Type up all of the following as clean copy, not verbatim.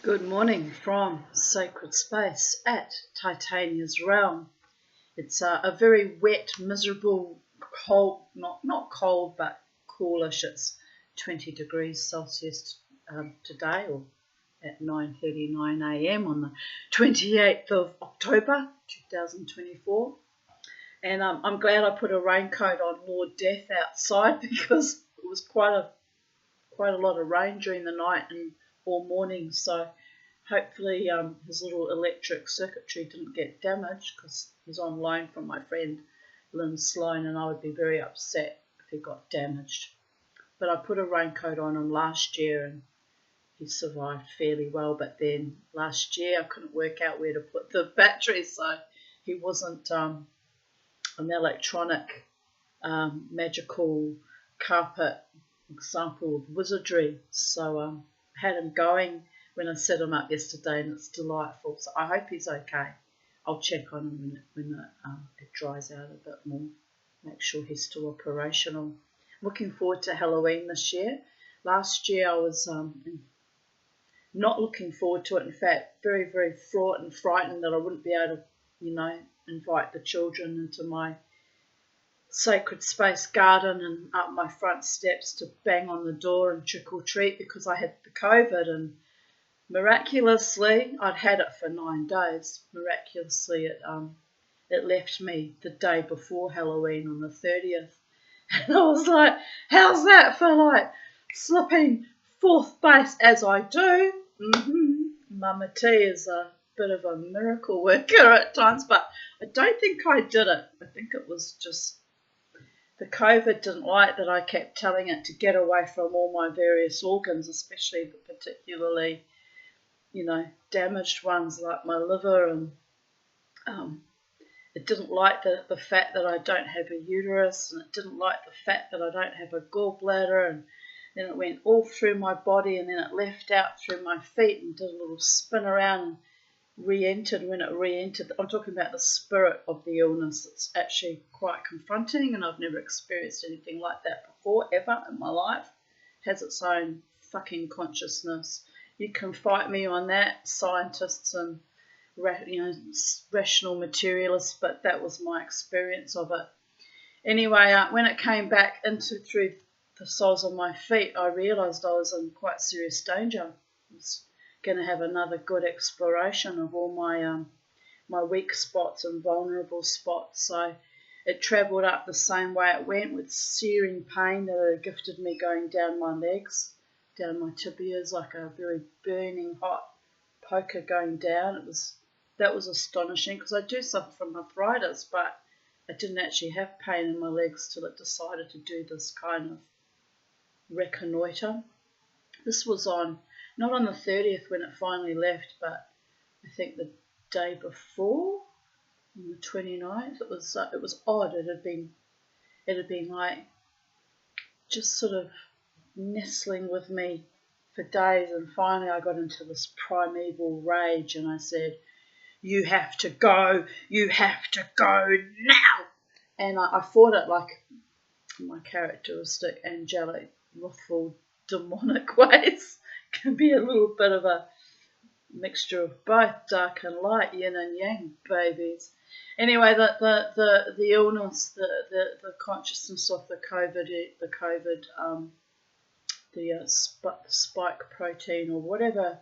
Good morning from Sacred Space at Titania's Realm. It's a very wet, miserable, cold, not cold, but coolish. It's 20 degrees Celsius today, or at 9:39 a.m. on the 28th of October 2024. And I'm glad I put a raincoat on Lord Death outside because it was quite a lot of rain during the night and all morning. So hopefully his little electric circuitry didn't get damaged because he's on loan from my friend Lynn Sloan, and I would be very upset if he got damaged. But I put a raincoat on him last year and he survived fairly well. But then last year I couldn't work out where to put the battery, so he wasn't an electronic magical carpet example of wizardry. So I had him going when I set him up yesterday, and it's delightful. So I hope he's okay. I'll check on him when it dries out a bit more. Make sure he's still operational. Looking forward to Halloween this year. Last year I was not looking forward to it. In fact, very, very fraught and frightened that I wouldn't be able to, invite the children into my sacred space garden and up my front steps to bang on the door and trick or treat because I had the COVID, and miraculously I'd had it for 9 days. Miraculously it left me the day before Halloween on the 30th, and I was like, how's that for like slipping fourth base as I do? Mama T is a bit of a miracle worker at times, but I don't think I did it. I think it was just the COVID didn't like that I kept telling it to get away from all my various organs, especially the particularly, damaged ones like my liver, and it didn't like the fact that I don't have a uterus, and it didn't like the fact that I don't have a gallbladder, and then it went all through my body, and then it left out through my feet and did a little spin around and re-entered. When it re-entered, I'm talking about the spirit of the illness. It's actually quite confronting, and I've never experienced anything like that before, ever in my life. It has its own fucking consciousness. You can fight me on that, scientists and rational materialists, but that was my experience of it. Anyway, when it came back through the soles of my feet, I realised I was in quite serious danger. I was going to have another good exploration of all my weak spots and vulnerable spots. So it travelled up the same way it went, with searing pain that it gifted me going down my legs, down my tibias, like a very burning hot poker going down. That was astonishing, because I do suffer from arthritis, but I didn't actually have pain in my legs till it decided to do this kind of reconnoitre. This was not on the 30th when it finally left, but I think the day before, on the 29th. It was odd. It had been like just sort of nestling with me for days, and finally I got into this primeval rage, and I said, you have to go now. And I fought it like my characteristic angelic, wrathful, demonic ways. Can be a little bit of a mixture of both dark and light, yin and yang, babies. Anyway, the illness, the consciousness of the spike protein, or whatever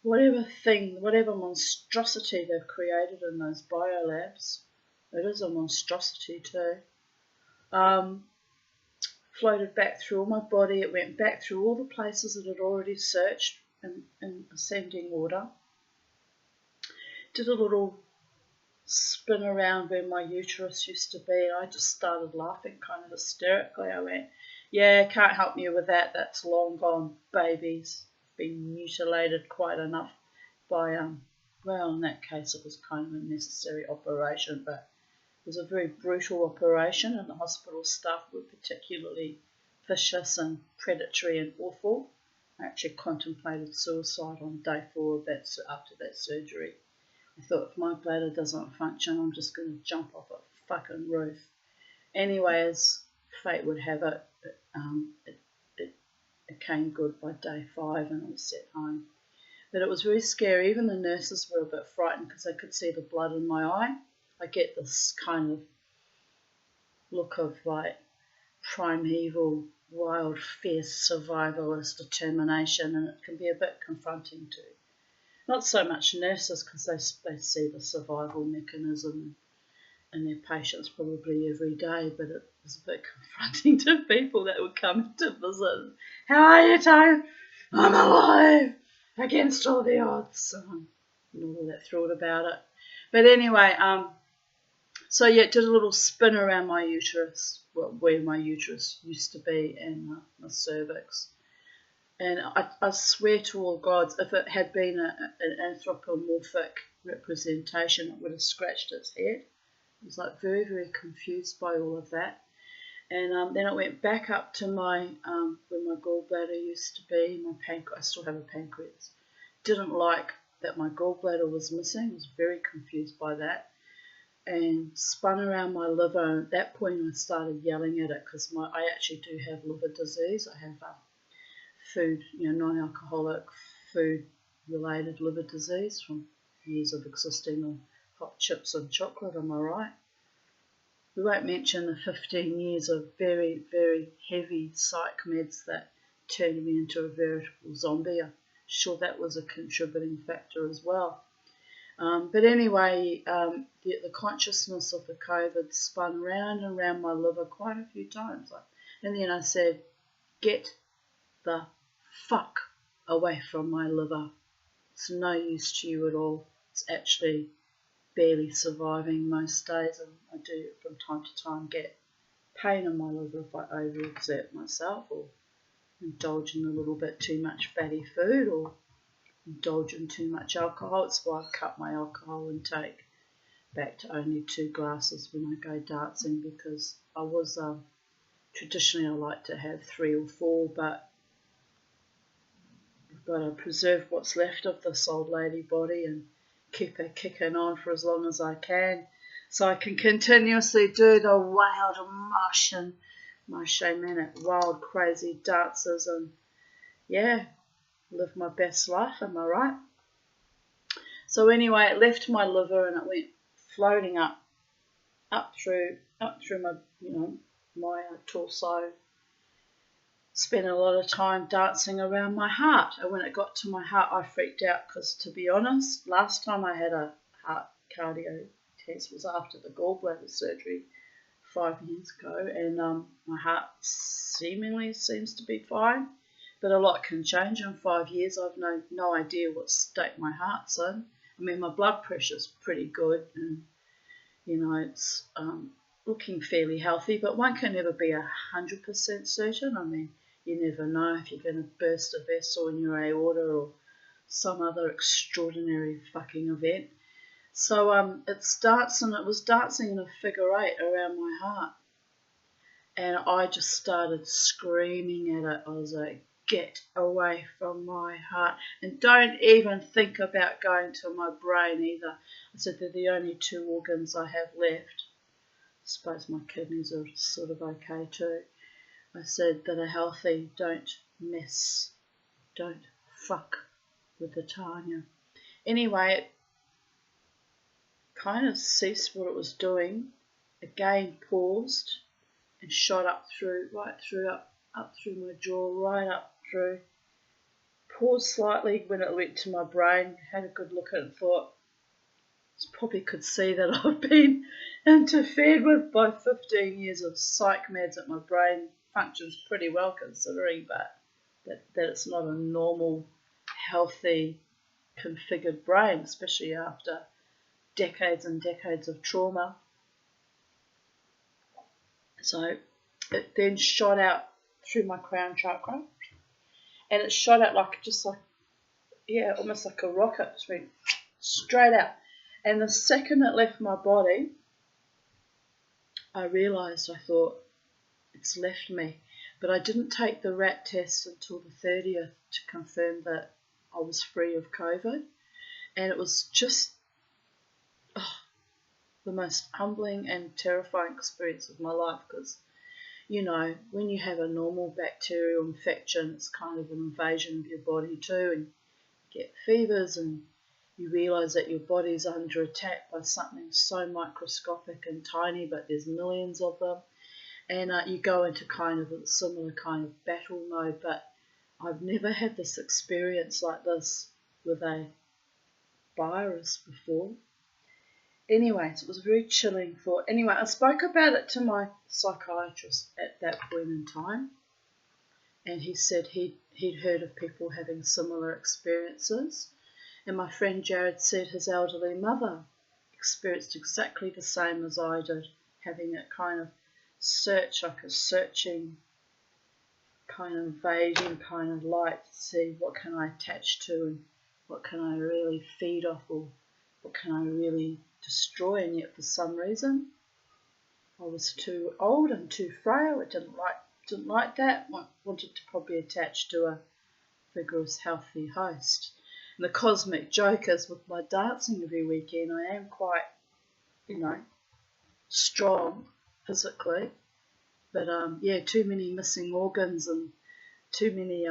monstrosity they've created in those biolabs. It is a monstrosity too. Floated back through all my body. It went back through all the places it had already searched in ascending order. Did a little spin around where my uterus used to be. I just started laughing kind of hysterically. I went, yeah, can't help you with that. That's long gone, babies. Been mutilated quite enough by, in that case it was kind of a necessary operation, but it was a very brutal operation, and the hospital staff were particularly vicious and predatory and awful. I actually contemplated suicide on day 4 of that after that surgery. I thought, if my bladder doesn't function, I'm just going to jump off a fucking roof. Anyway, as fate would have it, it came good by day 5, and I was sent home. But it was very scary. Even the nurses were a bit frightened because they could see the blood in my eye. I get this kind of look of like primeval, wild, fierce survivalist determination, and it can be a bit confronting too. Not so much nurses because they see the survival mechanism in their patients probably every day, but it was a bit confronting to people that would come to visit. How are you, Tone? I'm alive against all the odds. I'm not all that thrilled about it. But anyway, so yeah, did a little spin around my uterus, where my uterus used to be, and my cervix. And I swear to all gods, if it had been an anthropomorphic representation, it would have scratched its head. It was like very, very confused by all of that. And then it went back up to my where my gallbladder used to be. My pancreas, I still have a pancreas. Didn't like that my gallbladder was missing. I was very confused by that. And spun around my liver. And at that point, I started yelling at it because I actually do have liver disease. I have food, non-alcoholic food-related liver disease from years of existing on hot chips and chocolate. Am I right? We won't mention the 15 years of very, very heavy psych meds that turned me into a veritable zombie. I'm sure that was a contributing factor as well. But anyway, the consciousness of the COVID spun round and round my liver quite a few times. And then I said, get the fuck away from my liver. It's no use to you at all. It's actually barely surviving most days, and I do from time to time get pain in my liver if I overexert myself or indulge in a little bit too much fatty food or indulge in too much alcohol. It's why I've cut my alcohol intake back to only 2 glasses when I go dancing, because I was traditionally I like to have 3 or 4, but I've got to preserve what's left of this old lady body and keep her kicking on for as long as I can, so I can continuously do the wild emotion, my shamanic, wild, crazy dances, and yeah, live my best life. Am I right? So anyway, it left my liver and it went floating up through my my torso. Spent a lot of time dancing around my heart, and when it got to my heart I freaked out because, to be honest, last time I had a heart cardio test was after the gallbladder surgery 5 years ago, and my heart seemingly seems to be fine, but a lot can change in 5 years. I've no idea what state my heart's in. I mean, my blood pressure's pretty good, and it's looking fairly healthy, but one can never be 100% certain. I mean, you never know if you're going to burst a vessel in your aorta or some other extraordinary fucking event. So it was dancing in a figure 8 around my heart, and I just started screaming at it. I was like, get away from my heart, and don't even think about going to my brain either. I said they're the only 2 organs I have left. I suppose my kidneys are sort of okay too. I said that are healthy. Don't fuck with the Tanya. Anyway, it kind of ceased what it was doing. Again, paused and shot up through my jaw, right up through. Paused slightly when it went to my brain. Had a good look at it and thought, probably could see that I've been interfered with by 15 years of psych meds, that my brain functions pretty well considering, but that it's not a normal, healthy, configured brain, especially after decades and decades of trauma. So it then shot out through my crown chakra, and it shot out almost like a rocket. It went straight out. And the second it left my body, I realised, I thought, it's left me. But I didn't take the RAT test until the 30th to confirm that I was free of COVID. And it was just the most humbling and terrifying experience of my life, because, when you have a normal bacterial infection, it's kind of an invasion of your body too, and get fevers, and you realise that your body's under attack by something so microscopic and tiny, but there's millions of them. And you go into kind of a similar kind of battle mode, but I've never had this experience like this with a virus before. Anyway, so it was very chilling thought. Anyway, I spoke about it to my psychiatrist at that point in time, and he said he'd heard of people having similar experiences. And my friend Jared said his elderly mother experienced exactly the same as I did, having it kind of like a searching, kind of invasion kind of light to see what can I attach to and what can I really feed off, or what can I really destroy. And yet for some reason I was too old and too frail. It didn't like that. Wanted to probably attach to a vigorous, healthy host. And the cosmic joke is, with my dancing every weekend, I am quite, strong physically, but too many missing organs and too many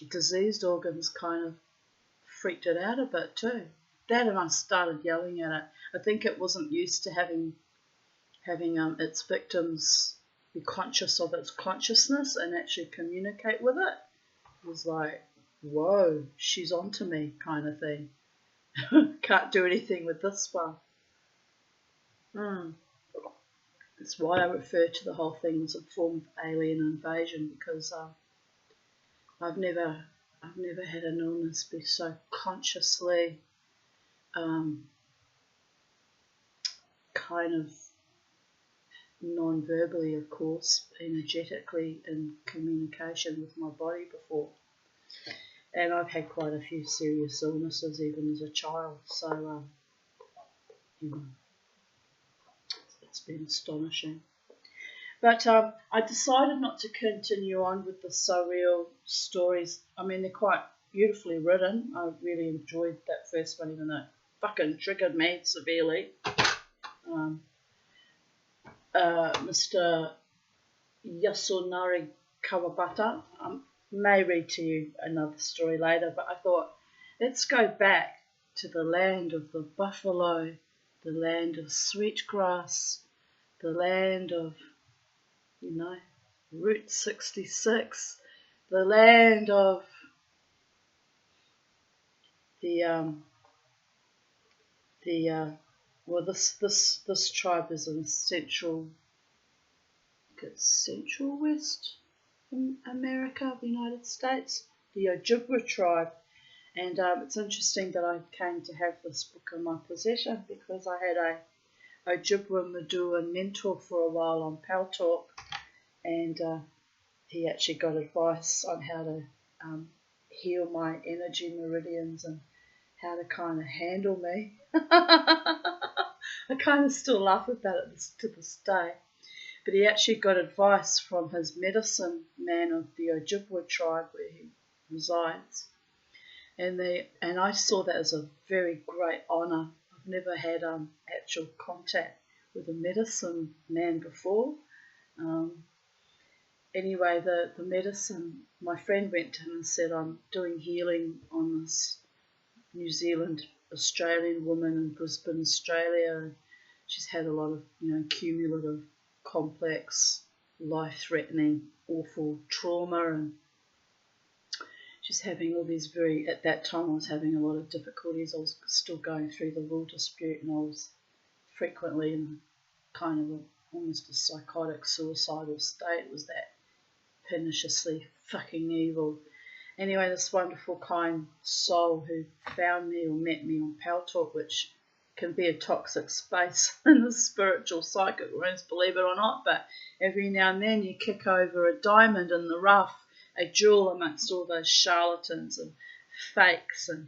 diseased organs kind of freaked it out a bit too. That, and I started yelling at it. I think it wasn't used to having its victims be conscious of its consciousness and actually communicate with it. It was like, whoa, she's onto me kind of thing. Can't do anything with this one. That's why I refer to the whole thing as a form of alien invasion, because I've never had an illness be so consciously kind of non-verbally, of course, energetically in communication with my body before. And I've had quite a few serious illnesses even as a child, so it's been astonishing. But I decided not to continue on with the surreal stories. I mean, they're quite beautifully written. I really enjoyed that first one, even though it fucking triggered me severely. Mr. Yasunari Kawabata. May read to you another story later, but I thought, let's go back to the land of the buffalo, the land of sweetgrass, the land of, Route 66, the land of this tribe is in central west America, the United States, the Ojibwe tribe. And it's interesting that I came to have this book in my possession, because I had a Ojibwe Maduan mentor for a while on Pal Talk, and he actually got advice on how to heal my energy meridians and how to kind of handle me. I kind of still laugh about it to this day. But he actually got advice from his medicine man of the Ojibwe tribe where he resides. And I saw that as a very great honour. I've never had actual contact with a medicine man before. Anyway, the medicine, my friend went to him and said, I'm doing healing on this New Zealand Australian woman in Brisbane, Australia. She's had a lot of, cumulative, complex, life-threatening, awful trauma, and she's having all these at that time I was having a lot of difficulties. I was still going through the will dispute, and I was frequently in kind of almost a psychotic, suicidal state. It was that perniciously fucking evil. Anyway, this wonderful, kind soul who found me or met me on Pal Talk, which can be a toxic space in the spiritual psychic rooms, believe it or not, but every now and then you kick over a diamond in the rough, a jewel amongst all those charlatans and fakes and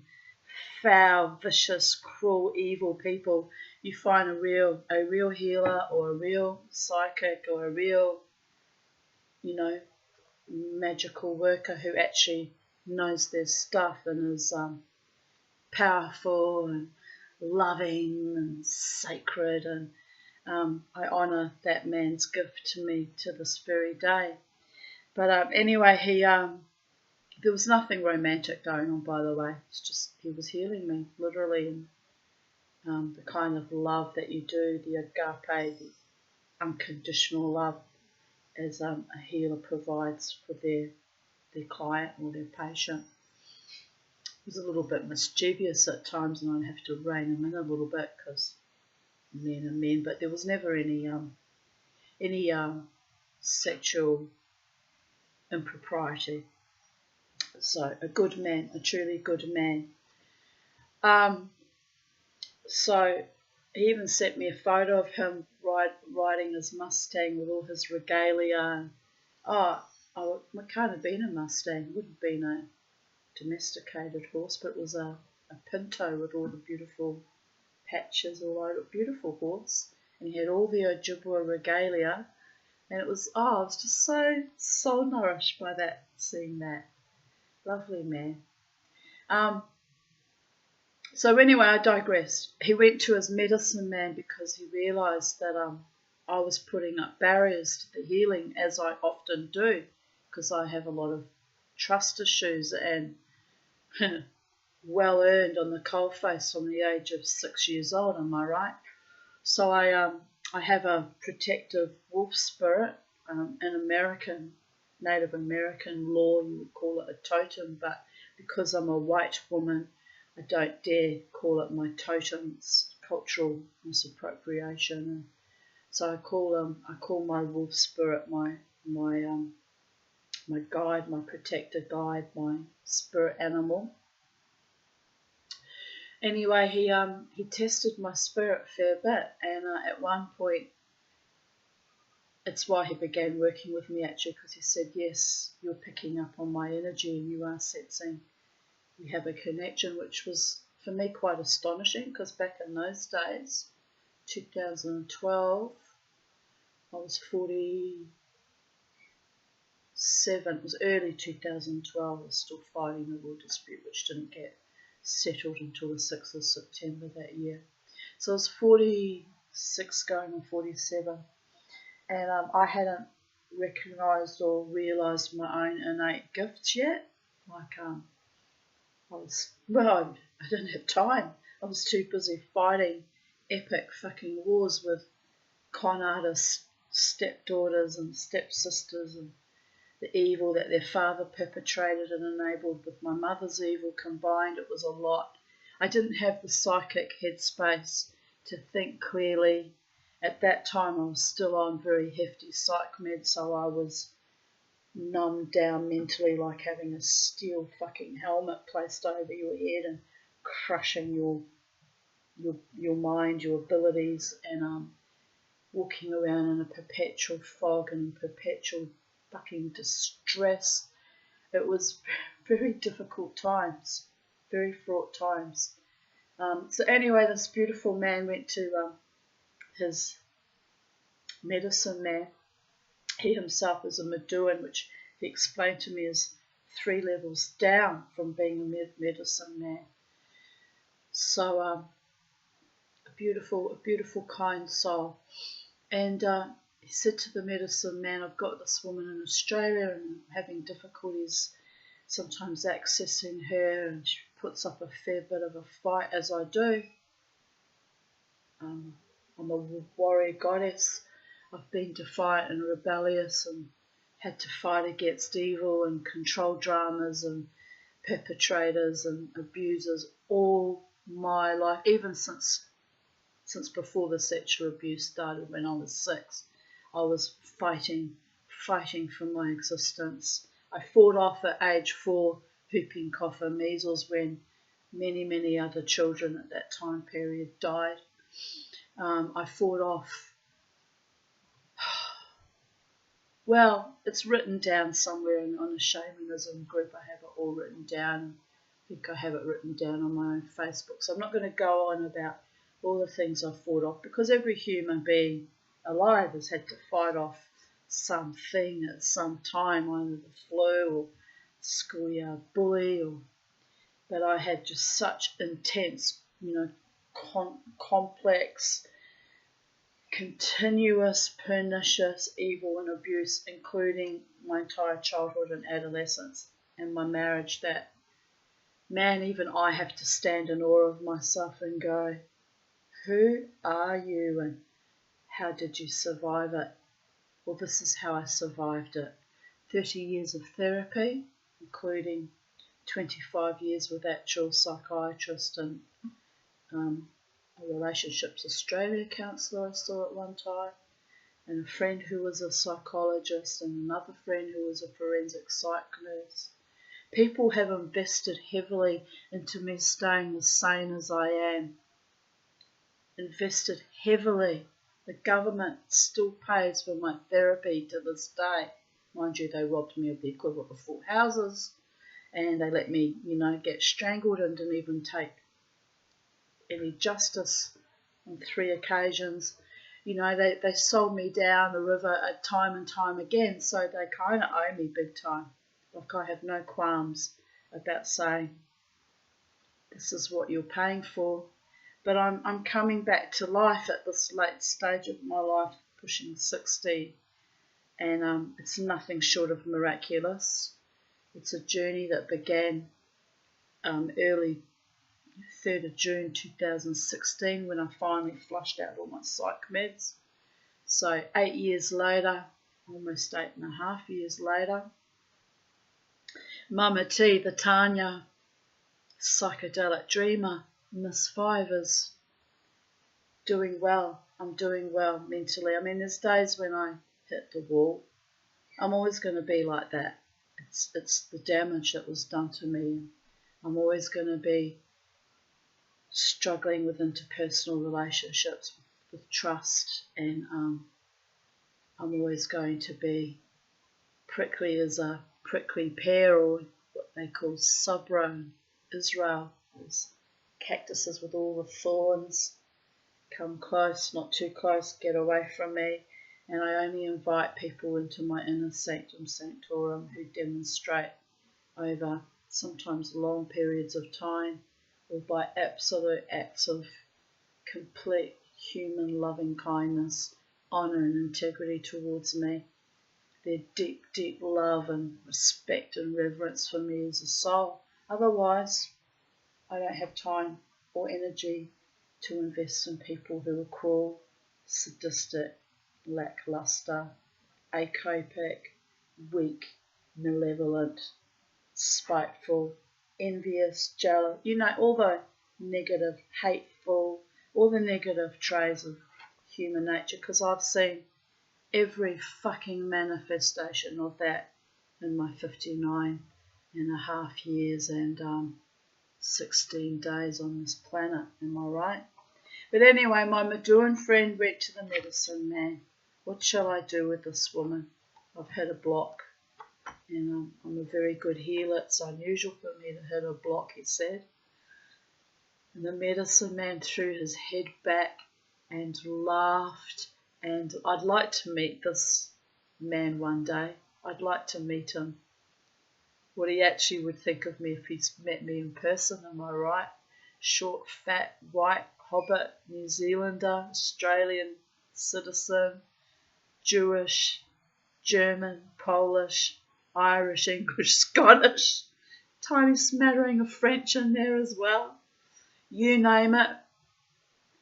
foul, vicious, cruel, evil people. You find a real healer, or a real psychic, or a real, magical worker who actually knows their stuff and is powerful and loving and sacred, and I honour that man's gift to me to this very day. But anyway, There was nothing romantic going on, by the way. It's just he was healing me, literally, and the kind of love that you do, the agape, the unconditional love, as a healer provides for their client or their patient. He was a little bit mischievous at times, and I'd have to rein him in a little bit because men are men. But there was never any sexual impropriety. So a good man, a truly good man. So he even sent me a photo of him riding his Mustang with all his regalia. It can't have been a Mustang. It would have been a domesticated horse, but it was a pinto with all the beautiful patches all over it. Beautiful horse. And he had all the Ojibwe regalia. And I was just so nourished by that, seeing that. Lovely man. So anyway, I digressed. He went to his medicine man because he realised that I was putting up barriers to the healing, as I often do, because I have a lot of trust issues and well earned on the coalface from the age of 6 years old. Am I right? So I have a protective wolf spirit. In Native American law, you would call it a totem, but because I'm a white woman, I don't dare call it my totem. It's cultural misappropriation. And so I call my wolf spirit my guide, my protector guide, my spirit animal. Anyway, he tested my spirit a fair bit, and at one point, it's why he began working with me actually, because he said, yes, you're picking up on my energy and you are sensing we have a connection, which was for me quite astonishing, because back in those days, 2012, I was 47. It was early 2012. I was still fighting the will dispute, which didn't get settled until the 6th of September that year. So I was 46 going on 47. And I hadn't recognised or realised my own innate gifts yet. I didn't have time. I was too busy fighting epic fucking wars with con artist stepdaughters and stepsisters and the evil that their father perpetrated and enabled with my mother's evil combined. It was a lot. I didn't have the psychic headspace to think clearly. At that time, I was still on very hefty psych meds, so I was numbed down mentally, like having a steel fucking helmet placed over your head and crushing your mind, your abilities, and walking around in a perpetual fog and perpetual fucking distress. It was very difficult times, very fraught times. So anyway, this beautiful man went to his medicine man. He himself is a Meduan, which he explained to me is 3 levels down from being a medicine man. So a beautiful, kind soul. And he said to the medicine man, I've got this woman in Australia and I'm having difficulties sometimes accessing her, and she puts up a fair bit of a fight, as I do. I'm a warrior goddess. I've been defiant and rebellious and had to fight against evil and control dramas and perpetrators and abusers all my life, even since before the sexual abuse started when I was 6. I was fighting for my existence. I fought off at age 4 whooping cough and measles when many other children at that time period died. I fought off. Well, it's written down somewhere on a shamanism group. I have it all written down. I think I have it written down on my own Facebook. So I'm not going to go on about all the things I fought off, because every human being alive has had to fight off something at some time, either the flu or schoolyard bully, but I had just such intense, complex, continuous, pernicious evil and abuse, including my entire childhood and adolescence. and my marriage that, man, even I have to stand in awe of myself and go, who are you and how did you survive it? Well, this is how I survived it. 30 years of therapy, including 25 years with actual psychiatrist and a Relationships Australia counsellor I saw at one time, and a friend who was a psychologist and another friend who was a forensic psych nurse. People have invested heavily into me staying as sane as I am. Invested heavily. The government still pays for my therapy to this day. Mind you, they robbed me of the equivalent of 4 houses, and they let me, get strangled and didn't even take any justice on 3 occasions. They sold me down the river time and time again, so they kind of owe me big time. Like, I have no qualms about saying, this is what you're paying for. But I'm coming back to life at this late stage of my life, pushing 60, and it's nothing short of miraculous. It's a journey that began early 3rd of June 2016 when I finally flushed out all my psych meds. So 8 years later, almost 8.5 years later, Mama T, the Tanya, psychedelic dreamer, Miss 5 is doing well. I'm doing well mentally. I mean, there's days when I hit the wall. I'm always going to be like that. It's the damage that was done to me. I'm always going to be struggling with interpersonal relationships, with trust, and I'm always going to be prickly as a prickly pear, or what they call sabra in Israel. There's cactuses with all the thorns. Come close, not too close, get away from me. And I only invite people into my inner sanctum sanctorum who demonstrate over sometimes long periods of time, or by absolute acts of complete human loving kindness, honour and integrity towards me. Their deep, deep love and respect and reverence for me as a soul. Otherwise, I don't have time or energy to invest in people who are cruel, sadistic, lackluster, acopic, weak, malevolent, spiteful, envious, jealous, all the negative, hateful, all the negative traits of human nature, because I've seen every fucking manifestation of that in my 59.5 years and 16 days on this planet. Am I right? But anyway, my Maduan friend went to the medicine man. What shall I do with this woman? I've hit a block, and I'm a very good healer. It's unusual for me to hit a block, he said. And the medicine man threw his head back and laughed. And I'd like to meet this man one day. I'd like to meet him. What he actually would think of me if he's met me in person, am I right? Short, fat, white, hobbit, New Zealander, Australian citizen, Jewish, German, Polish, Irish, English, Scottish, tiny smattering of French in there as well. You name it.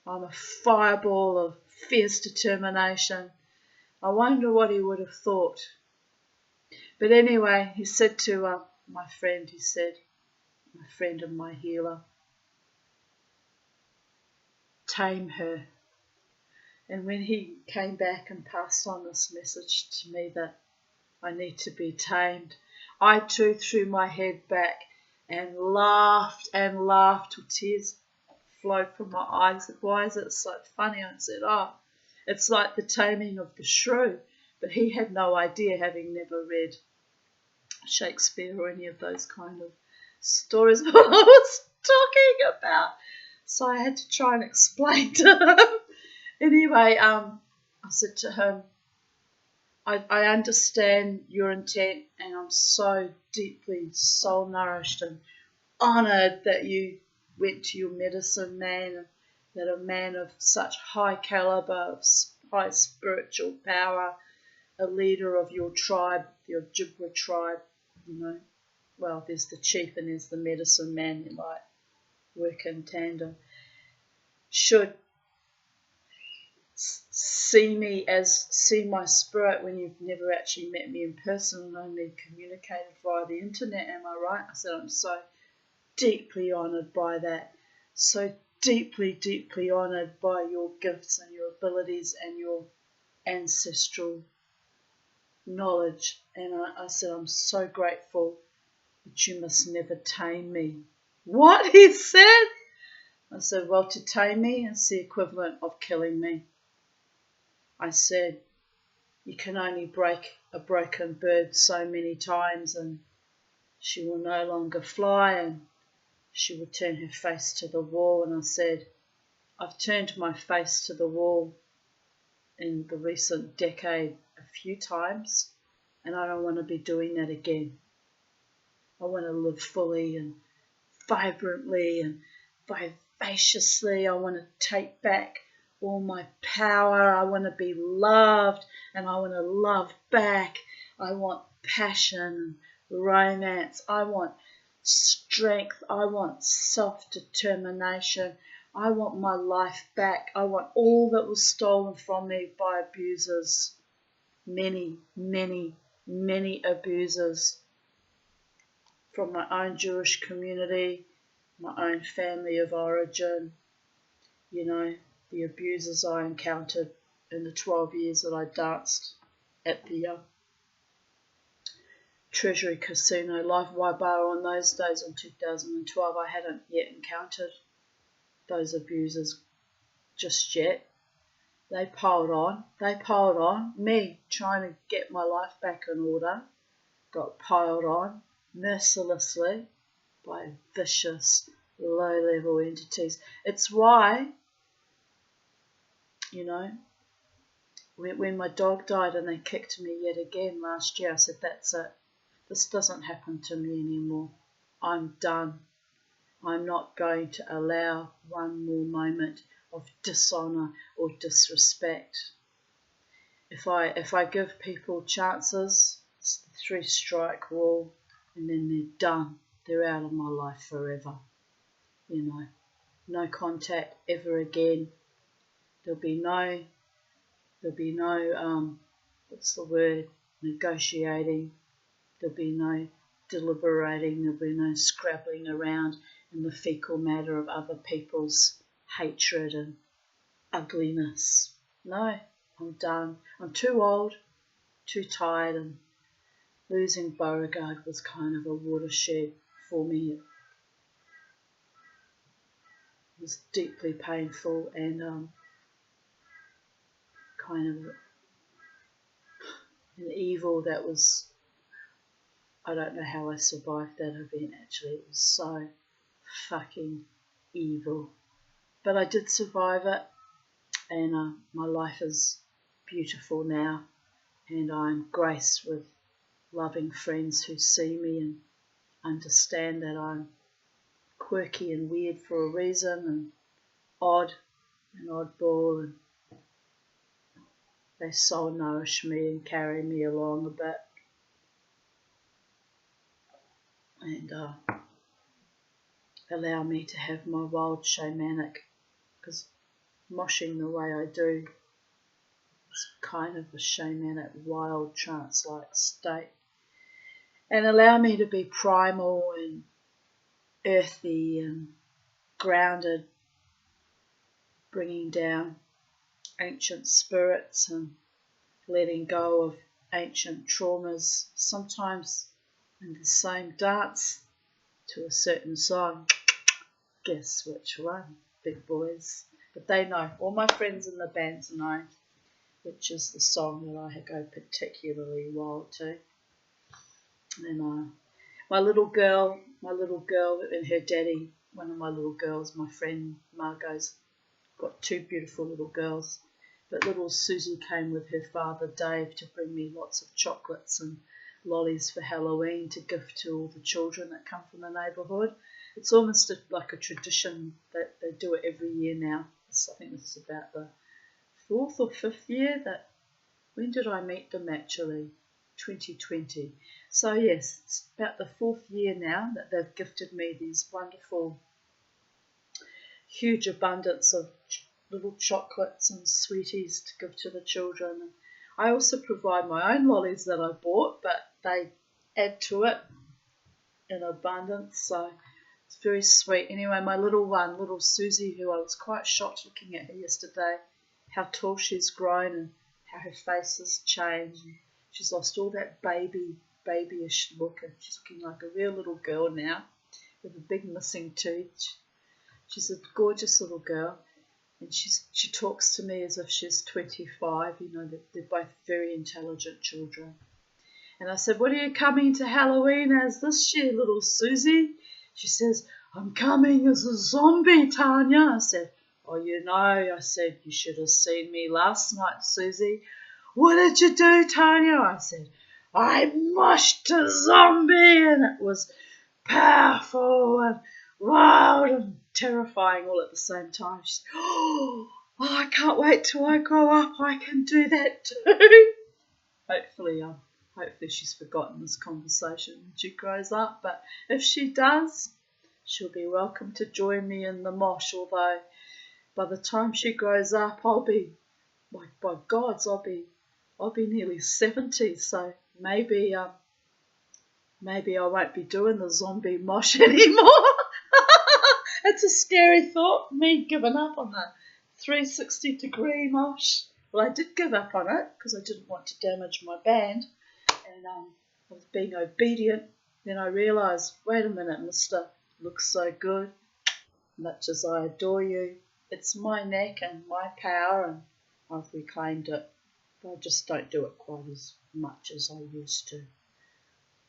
I'm a fireball of fierce determination. I wonder what he would have thought. But anyway, he said to my friend and my healer, tame her. And when he came back and passed on this message to me that I need to be tamed, I too threw my head back and laughed till tears flowed from my eyes. Why is it so funny? I said, it's like the taming of the shrew. But he had no idea, having never read Shakespeare or any of those kind of stories, what I was talking about. So I had to try and explain to him. Anyway, I said to him, I understand your intent, and I'm so deeply soul nourished and honoured that you went to your medicine man, that a man of such high calibre, of high spiritual power, a leader of your tribe, the Ojibwe tribe, well, there's the chief and there's the medicine man, they like work in tandem, should see my spirit when you've never actually met me in person and only communicated via the internet. Am I right? I said, I'm so deeply honoured by that. So deeply, deeply honoured by your gifts and your abilities and your ancestral knowledge. And I said, I'm so grateful, but you must never tame me. What? He said? I said, well, to tame me is the equivalent of killing me. I said, you can only break a broken bird so many times and she will no longer fly and she will turn her face to the wall. And I said, I've turned my face to the wall in the recent decade a few times and I don't want to be doing that again. I want to live fully and vibrantly and vivaciously. I want to take back all my power. I want to be loved and I want to love back. I want passion and romance. I want strength. I want self-determination. I want my life back. I want all that was stolen from me by abusers. Many, many, many abusers from my own Jewish community, my own family of origin, you know, the abusers I encountered in the 12 years that I danced at the Treasury Casino Live Bar on those days in 2012. I hadn't yet encountered those abusers just yet. They piled on. Me trying to get my life back in order got piled on mercilessly by vicious, low-level entities. It's why, you know, when my dog died and they kicked me yet again last year, I said, that's it. This doesn't happen to me anymore. I'm done. I'm not going to allow one more moment of dishonour or disrespect. If I give people chances, it's the 3-strike rule, and then they're done. They're out of my life forever. You know, no contact ever again. There'll be no negotiating. There'll be no deliberating. There'll be no scrabbling around in the fecal matter of other people's hatred and ugliness. No, I'm done. I'm too old, too tired, and losing Beauregard was kind of a watershed for me. It was deeply painful and kind of an evil that was, I don't know how I survived that event actually. It was so fucking evil. But I did survive it, and my life is beautiful now, and I'm graced with loving friends who see me and understand that I'm quirky and weird for a reason, and odd and oddball, and they soul nourish me and carry me along a bit, and allow me to have my wild shamanic, because moshing the way I do, it's kind of a shamanic, wild, trance-like state, and allow me to be primal and earthy and grounded, bringing down ancient spirits and letting go of ancient traumas, sometimes in the same dance to a certain song. Guess which one, big boys? But they know, all my friends in the bands know which is the song that I go particularly wild to. And my little girl and her daddy, one of my little girls, my friend Margot's got 2 beautiful little girls, but little Susie came with her father Dave to bring me lots of chocolates and lollies for Halloween to gift to all the children that come from the neighbourhood. It's almost like a tradition that they do it every year now. I think this is about the 4th or 5th year. When did I meet them actually? 2020. So yes, it's about the 4th year now that they've gifted me these wonderful, huge abundance of little chocolates and sweeties to give to the children. And I also provide my own lollies that I bought, but they add to it in abundance, so it's very sweet. Anyway, my little Susie, who I was quite shocked looking at her yesterday, how tall she's grown and how her face has changed. And she's lost all that babyish look, and she's looking like a real little girl now with a big missing tooth. She's a gorgeous little girl, and she talks to me as if she's 25. You know, they're both very intelligent children. And I said, what are you coming to Halloween as this year, little Susie? She says, I'm coming as a zombie, Tanya. I said, oh, you know, I said, you should have seen me last night, Susie. What did you do, Tanya? I said, I mushed a zombie, and it was powerful and wild and terrifying all at the same time. She said, oh, I can't wait till I grow up. I can do that too. Hopefully she's forgotten this conversation when she grows up, but if she does, she'll be welcome to join me in the mosh, although by the time she grows up, I'll be nearly 70, so maybe I won't be doing the zombie mosh anymore. It's a scary thought, me giving up on the 360-degree mosh. Well, I did give up on it because I didn't want to damage my band, and I was being obedient. Then I realised, wait a minute, mister, looks so good. Much as I adore you, it's my neck and my power, and I've reclaimed it. But I just don't do it quite as much as I used to.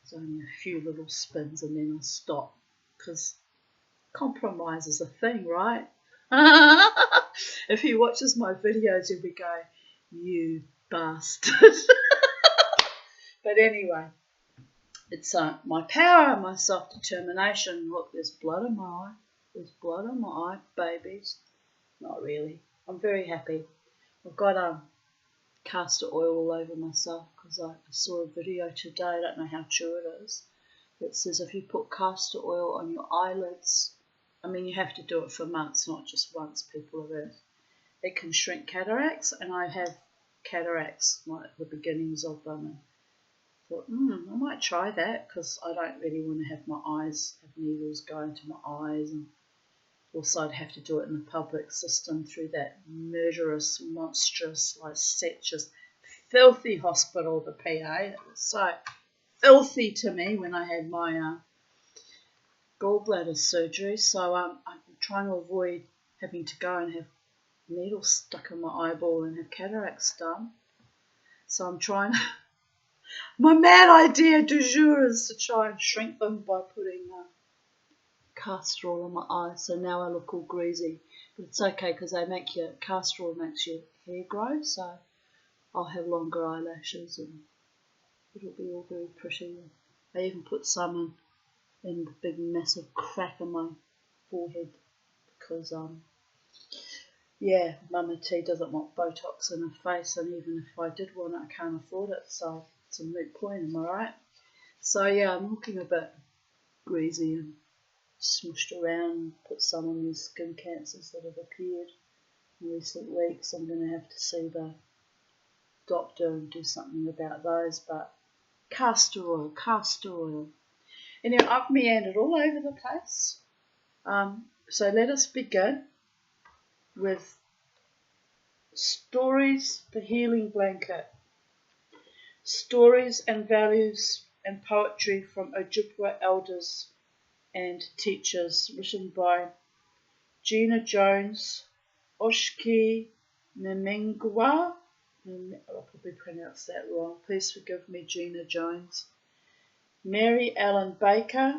It's only a few little spins and then I stop, because compromise is a thing, right? If he watches my videos, he'll be going, you bastard. But anyway, it's my power and my self-determination. Look, there's blood in my eye. There's blood in my eye, babies. Not really. I'm very happy. I've got castor oil all over myself because I saw a video today, I don't know how true it is, that says if you put castor oil on your eyelids, I mean you have to do it for months, not just once, people of Earth, it can shrink cataracts, and I have cataracts, like the beginnings of them, and thought, I might try that because I don't really want to have my eyes, have needles go into my eyes, and also I'd have to do it in the public system through that murderous, monstrous, licentious, filthy hospital, the PA. It was so filthy to me when I had my gallbladder surgery, so I'm trying to avoid having to go and have needles stuck in my eyeball and have cataracts done. So I'm trying my mad idea du jour is to try and shrink them by putting castor oil on my eyes, so now I look all greasy, but it's okay because castor oil makes your hair grow, so I'll have longer eyelashes and it'll be all very pretty. I even put some in the big massive crack in my forehead because Mama T doesn't want Botox in her face, and even if I did want it, I can't afford it, so it's a moot point, am I right? So yeah, I'm looking a bit greasy and smushed around, put some on these skin cancers that have appeared in recent weeks. I'm going to have to see the doctor and do something about those, but castor oil. Anyway, I've meandered all over the place. So let us begin with Stories, the Healing Blanket. Stories and values and poetry from Ojibwe Elders and teachers, written by Gina Jones, Oshki Nemengwa. I'll probably pronounce that wrong. Please forgive me, Gina Jones. Mary Ellen Baker,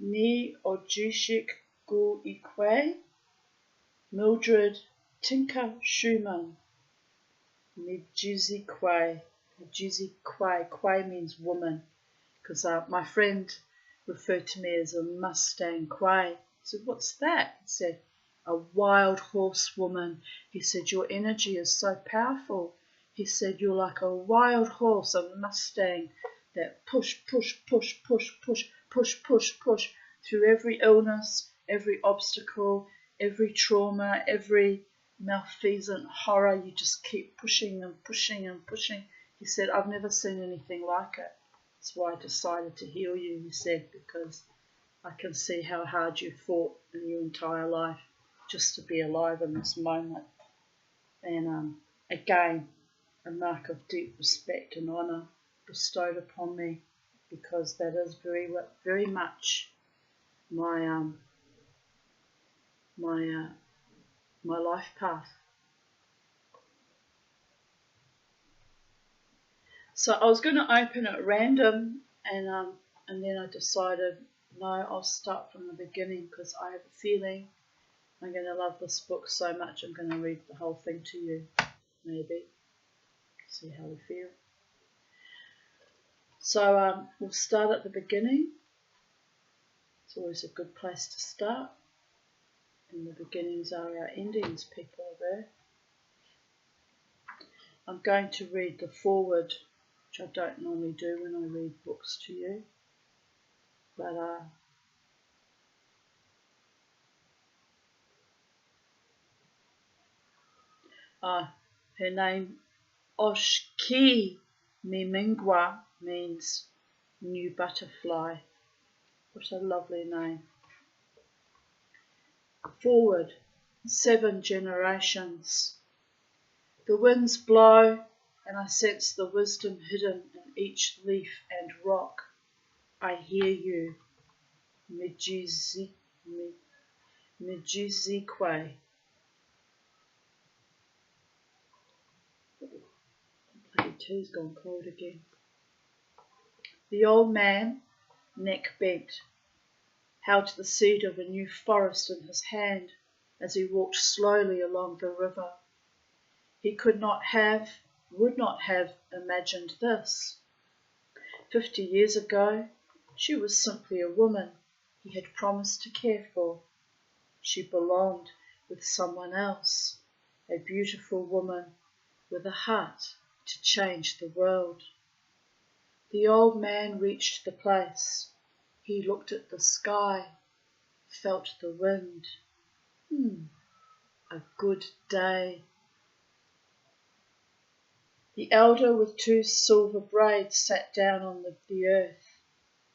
Ni Ojishik Gu Ikwe. Mildred Tinker Schumann, Nijizi Kwe. Kwe means woman, because my friend referred to me as a Mustang Quay. I said, what's that? He said, a wild horse woman. He said, your energy is so powerful. He said, you're like a wild horse, a Mustang, that push through every illness, every obstacle, every trauma, every malfeasant horror. You just keep pushing and pushing and pushing. He said, I've never seen anything like it. That's why I decided to heal you, he said, because I can see how hard you fought in your entire life just to be alive in this moment. And again, a mark of deep respect and honour bestowed upon me, because that is very much my life path. So I was going to open it random, and then I decided, no, I'll start from the beginning, because I have a feeling I'm going to love this book so much I'm going to read the whole thing to you, maybe. See how we feel. So we'll start at the beginning. It's always a good place to start. And the beginnings are our endings, people of Earth. I'm going to read the foreword, which I don't normally do when I read books to you. But her name, Oshki Mimingwa, means new butterfly. What a lovely name. Forward, 7 generations. The winds blow, and I sense the wisdom hidden in each leaf and rock. I hear you, Mijizikwe. Bloody tea's gone cold again. The old man, neck bent, held the seed of a new forest in his hand as he walked slowly along the river. He would not have imagined this. 50 years ago, she was simply a woman he had promised to care for. She belonged with someone else, a beautiful woman with a heart to change the world. The old man reached the place. He looked at the sky, felt the wind. A good day. The elder with 2 silver braids sat down on the earth,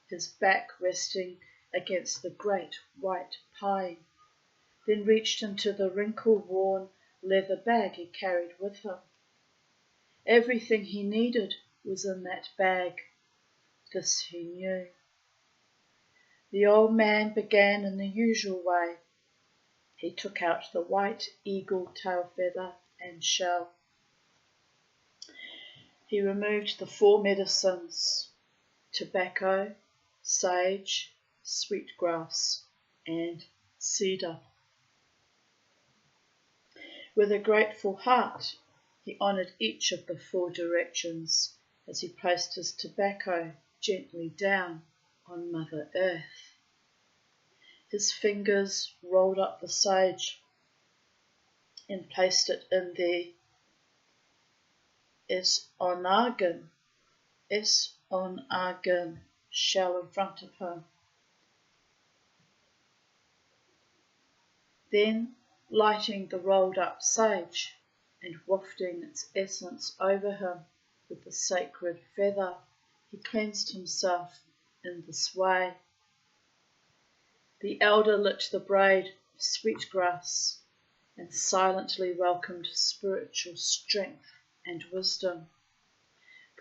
his back resting against the great white pine, then reached into the wrinkle-worn leather bag he carried with him. Everything he needed was in that bag. This he knew. The old man began in the usual way. He took out the white eagle tail feather and shell. He removed the 4 medicines: tobacco, sage, sweetgrass, and cedar. With a grateful heart, he honoured each of the 4 directions as he placed his tobacco gently down on Mother Earth. His fingers rolled up the sage and placed it in the Esonargan shell in front of him. Then, lighting the rolled up sage and wafting its essence over him with the sacred feather, he cleansed himself in this way. The elder lit the braid of sweetgrass and silently welcomed spiritual strength and wisdom,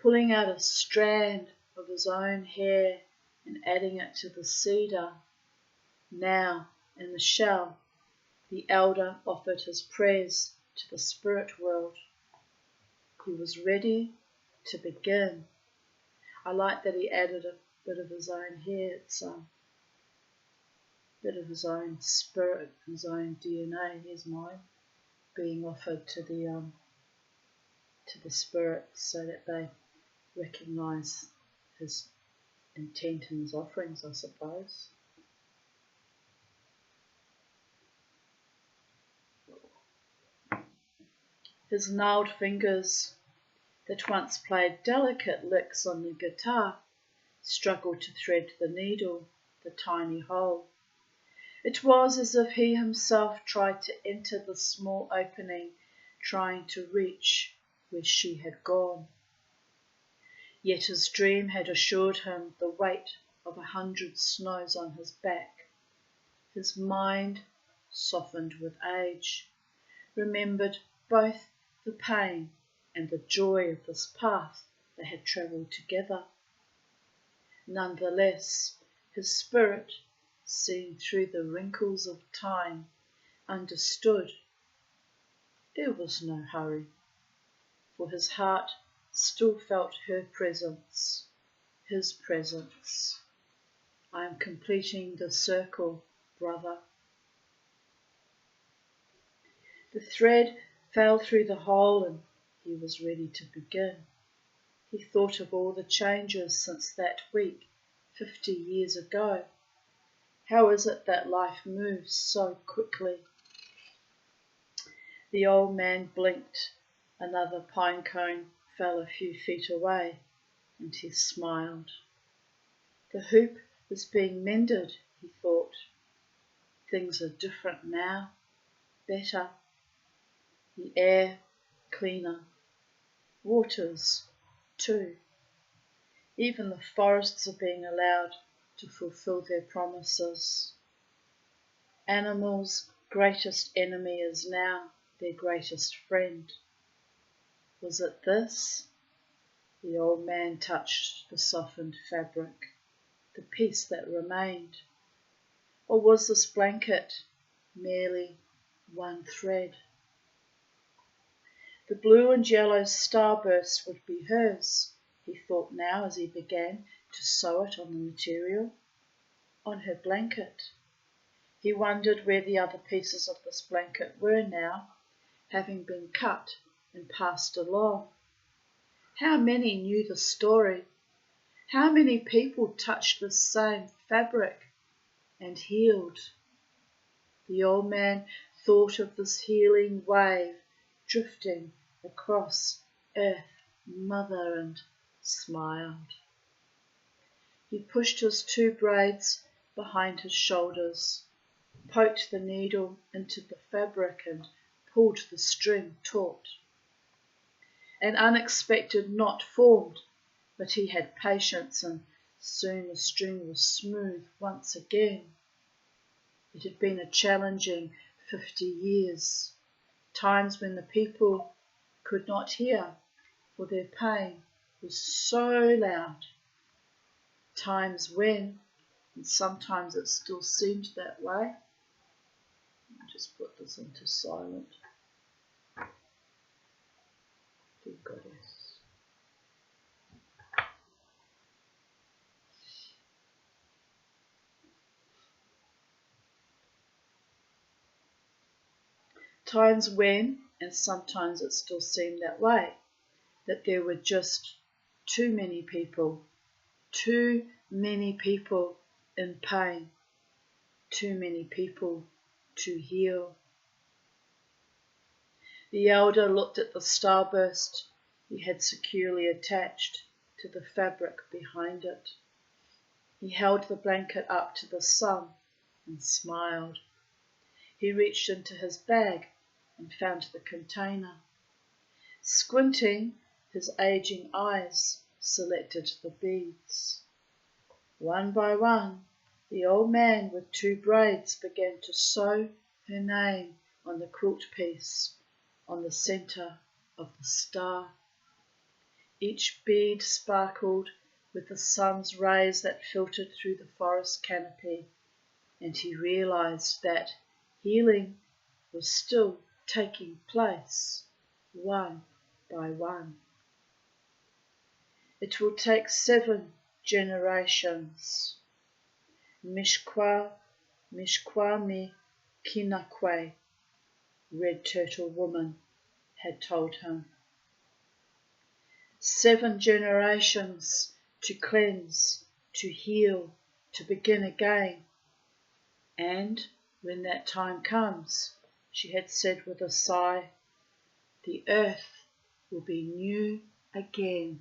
pulling out a strand of his own hair and adding it to the cedar. Now, in the shell, the elder offered his prayers to the spirit world. He was ready to begin. I like that he added a bit of his own hair. It's a bit of his own spirit, his own DNA. Here's mine being offered to the spirit, so that they recognise his intent in his offerings, I suppose. His gnarled fingers that once played delicate licks on the guitar, struggled to thread the needle, the tiny hole. It was as if he himself tried to enter the small opening, trying to reach where she had gone. Yet his dream had assured him the weight of 100 snows on his back. His mind, softened with age, remembered both the pain and the joy of this path they had travelled together. Nonetheless, his spirit, seeing through the wrinkles of time, understood there was no hurry, for his heart still felt her presence, his presence. I am completing the circle, brother. The thread fell through the hole and he was ready to begin. He thought of all the changes since that week, 50 years ago. How is it that life moves so quickly? The old man blinked. Another pine cone fell a few feet away, and he smiled. The hoop is being mended, he thought. Things are different now, better. The air cleaner. Waters, too. Even the forests are being allowed to fulfill their promises. Animals' greatest enemy is now their greatest friend. Was it this? The old man touched the softened fabric, the piece that remained. Or was this blanket merely one thread? The blue and yellow starburst would be hers, he thought now as he began to sew it on the material, on her blanket. He wondered where the other pieces of this blanket were now, having been cut and passed along. How many knew the story? How many people touched this same fabric and healed? The old man thought of this healing wave drifting across Earth, Mother, and smiled. He pushed his 2 braids behind his shoulders, poked the needle into the fabric and pulled the string taut. An unexpected knot formed, but he had patience and soon the string was smooth once again. It had been a challenging 50 years, times when the people could not hear, for their pain was so loud. Times when, and sometimes it still seemed that way. I'll just put this into silent. Dear Goddess. Times when, and sometimes it still seemed that way, that there were just too many people in pain, too many people to heal. The elder looked at the starburst he had securely attached to the fabric behind it. He held the blanket up to the sun and smiled. He reached into his bag and found the container. Squinting, his aging eyes selected the beads. One by one, the old man with 2 braids began to sew her name on the quilt piece on the centre of the star. Each bead sparkled with the sun's rays that filtered through the forest canopy, and he realized that healing was still taking place, one by one. It will take 7 generations. Mishkwami Kinakwe, Red Turtle Woman, had told him. 7 generations to cleanse, to heal, to begin again. And when that time comes, she had said with a sigh, the earth will be new again.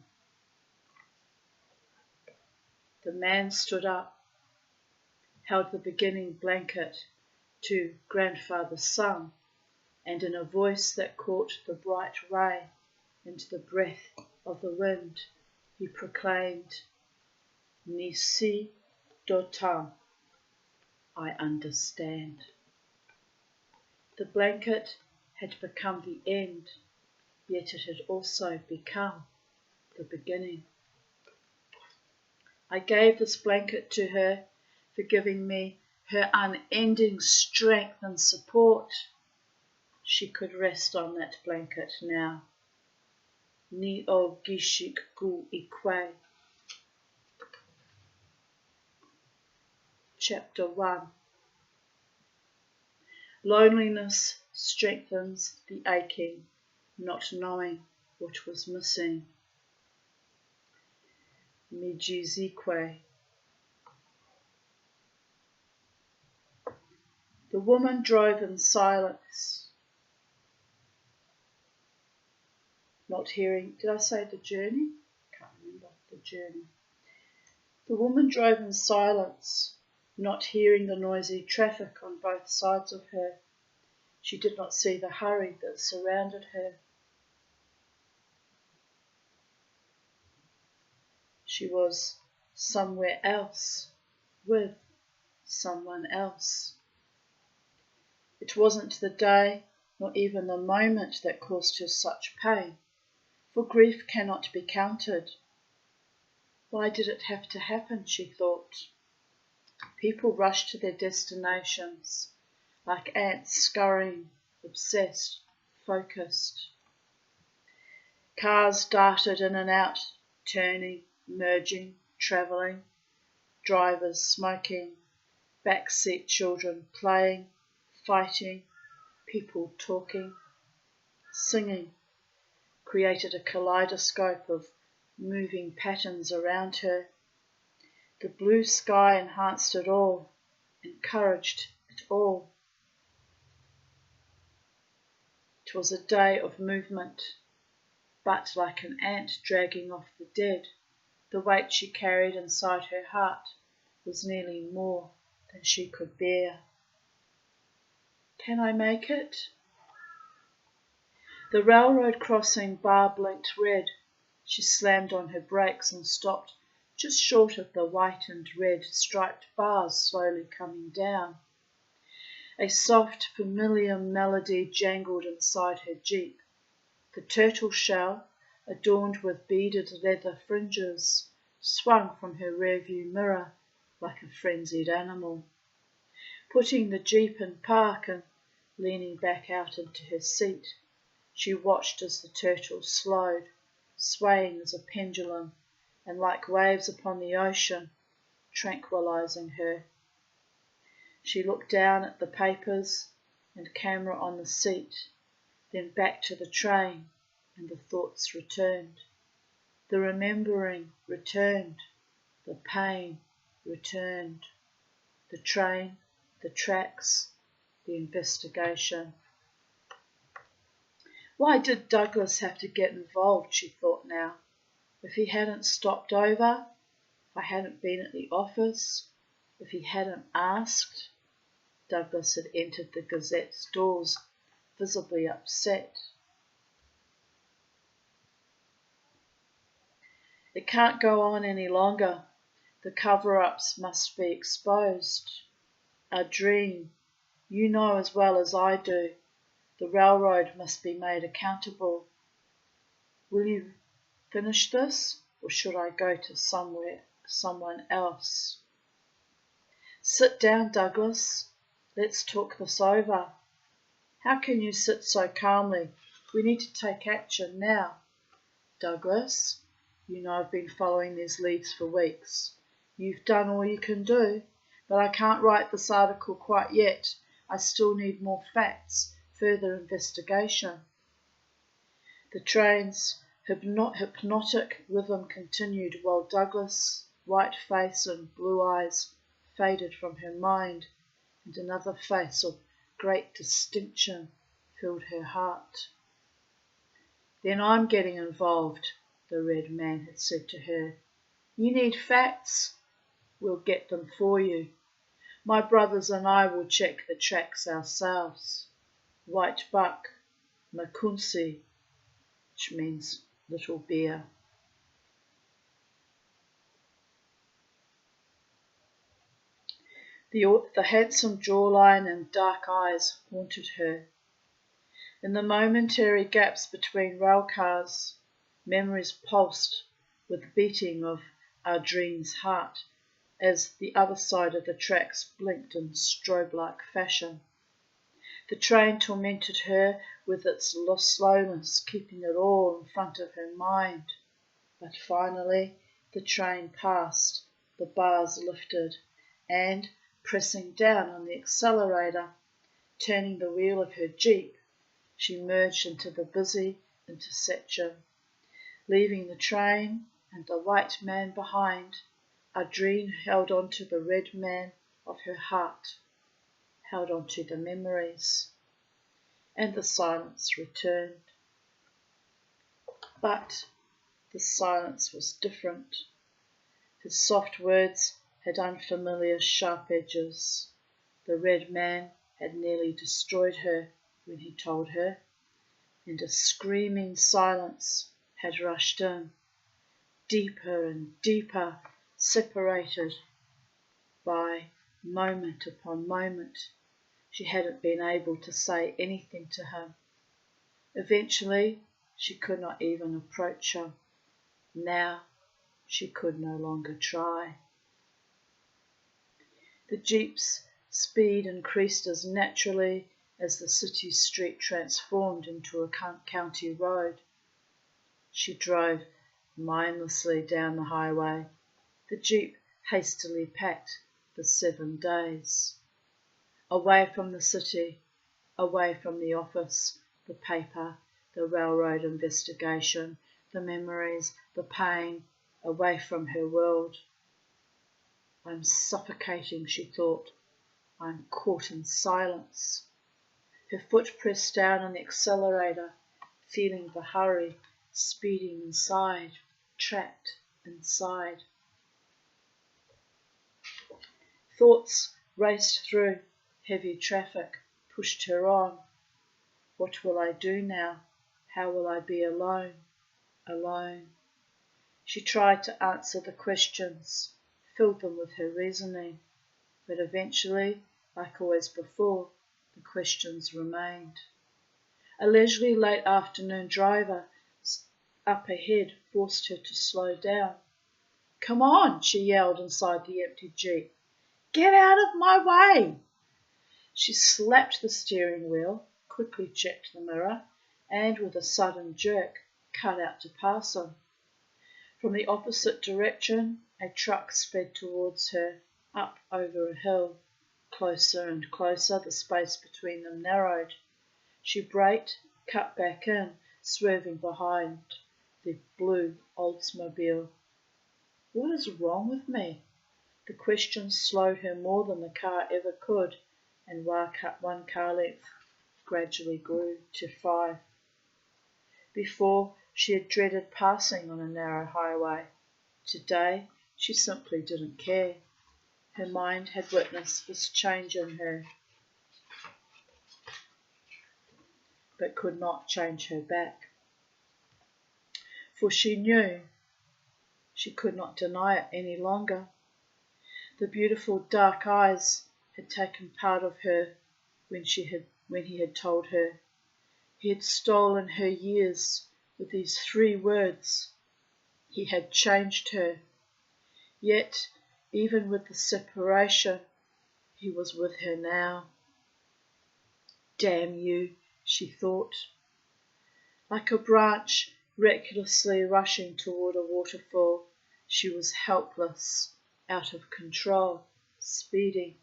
The man stood up, held the beginning blanket to grandfather's son, and in a voice that caught the bright ray into the breath of the wind, he proclaimed, Nisi dotam, I understand. The blanket had become the end, yet it had also become the beginning. I gave this blanket to her for giving me her unending strength and support. She could rest on that blanket now. Ni o gishik gu ikwe. Chapter 1. Loneliness strengthens the aching, not knowing what was missing. Mijizikwe. The woman drove in silence, not hearing. Did I say the journey? Can't remember the journey. The woman drove in silence, not hearing the noisy traffic on both sides of her. She did not see the hurry that surrounded her. She was somewhere else, with someone else. It wasn't the day, nor even the moment that caused her such pain, for grief cannot be counted. Why did it have to happen, she thought. People rushed to their destinations, like ants scurrying, obsessed, focused. Cars darted in and out, turning, merging, travelling, drivers smoking, backseat children playing, fighting, people talking, singing, created a kaleidoscope of moving patterns around her. The blue sky enhanced it all, encouraged it all. It was a day of movement, but like an ant dragging off the dead, the weight she carried inside her heart was nearly more than she could bear. Can I make it? The railroad crossing bar blinked red. She slammed on her brakes and stopped just short of the white and red striped bars slowly coming down. A soft, familiar melody jangled inside her jeep. The turtle shell, adorned with beaded leather fringes, swung from her rearview mirror like a frenzied animal. Putting the jeep in park and leaning back out into her seat, she watched as the turtle slowed, swaying as a pendulum, and like waves upon the ocean, tranquilizing her. She looked down at the papers and camera on the seat, then back to the train, and the thoughts returned. The remembering returned. The pain returned. The train, the tracks, the investigation. Why did Douglas have to get involved, she thought now. If he hadn't stopped over, if I hadn't been at the office, if he hadn't asked. Douglas had entered the Gazette's doors, visibly upset. It can't go on any longer. The cover-ups must be exposed. Our dream, you know as well as I do, the railroad must be made accountable. Will you finish this, or should I go to someone else? Sit down, Douglas. Let's talk this over. How can you sit so calmly? We need to take action now. Douglas, you know I've been following these leads for weeks. You've done all you can do, but I can't write this article quite yet. I still need more facts, further investigation. The train's hypnotic rhythm continued while Douglas' white face and blue eyes faded from her mind, and another face of great distinction filled her heart. Then I'm getting involved, the red man had said to her. You need facts? We'll get them for you. My brothers and I will check the tracks ourselves. White buck, makunsi, which means little bear. The handsome jawline and dark eyes haunted her. In the momentary gaps between rail cars, memories pulsed with the beating of Adrine's heart as the other side of the tracks blinked in strobe-like fashion. The train tormented her with its slowness, keeping it all in front of her mind. But finally the train passed, the bars lifted, and, pressing down on the accelerator, turning the wheel of her jeep, she merged into the busy intersection. Leaving the train and the white man behind, Adrine held on to the red man of her heart, held on to the memories, and the silence returned. But the silence was different. His soft words had unfamiliar sharp edges. The red man had nearly destroyed her when he told her, and a screaming silence had rushed in, deeper and deeper, separated by moment upon moment. She hadn't been able to say anything to him. Eventually, she could not even approach him. Now, she could no longer try. The jeep's speed increased as naturally as the city street transformed into a county road. She drove mindlessly down the highway. The jeep hastily packed for 7 days. Away from the city, away from the office, the paper, the railroad investigation, the memories, the pain, away from her world. I'm suffocating, she thought. I'm caught in silence. Her foot pressed down on the accelerator, feeling the hurry, speeding inside, trapped inside. Thoughts raced through. Heavy traffic pushed her on. What will I do now? How will I be alone? Alone. She tried to answer the questions, filled them with her reasoning, but eventually, like always before, the questions remained. A leisurely late afternoon driver up ahead forced her to slow down. Come on, she yelled inside the empty jeep. Get out of my way! She slapped the steering wheel, quickly checked the mirror, and with a sudden jerk, cut out to pass him. From the opposite direction, a truck sped towards her, up over a hill. Closer and closer, the space between them narrowed. She braked, cut back in, swerving behind the blue Oldsmobile. What is wrong with me? The question slowed her more than the car ever could, and one car length gradually grew to 5. Before, she had dreaded passing on a narrow highway. Today, she simply didn't care. Her mind had witnessed this change in her, but could not change her back. For she knew she could not deny it any longer. The beautiful dark eyes had taken part of her when he had told her. He had stolen her years with these 3 words. He had changed her. Yet, even with the separation, he was with her now. Damn you, she thought. Like a branch recklessly rushing toward a waterfall, she was helpless, out of control, speeding.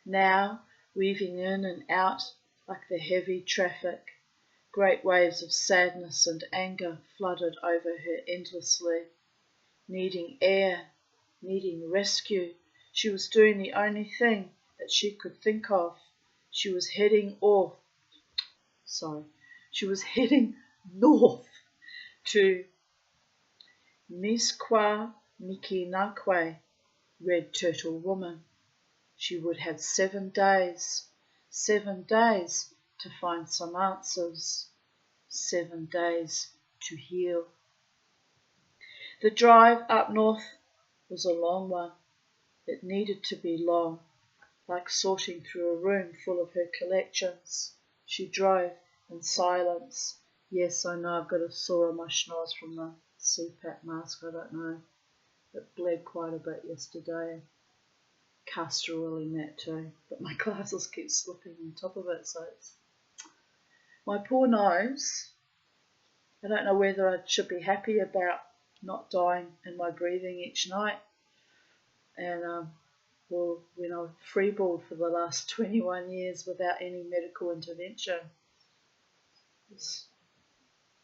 Now, weaving in and out like the heavy traffic, great waves of sadness and anger flooded over her endlessly. Needing air, needing rescue, she was doing the only thing that she could think of. She was heading north to Miskwa Niki Nakwe, Red Turtle Woman. She would have 7 days to find some answers, 7 days to heal. The drive up north was a long one. It needed to be long, like sorting through a room full of her collections. She drove in silence. Yes, I know I've got a sore on my schnoz from the CPAP mask, I don't know. It bled quite a bit yesterday. Castor oil in that too, but my glasses keep slipping on top of it, so it's... My poor nose, I don't know whether I should be happy about not dying in my breathing each night. And, well, when I freeballed for the last 21 years without any medical intervention.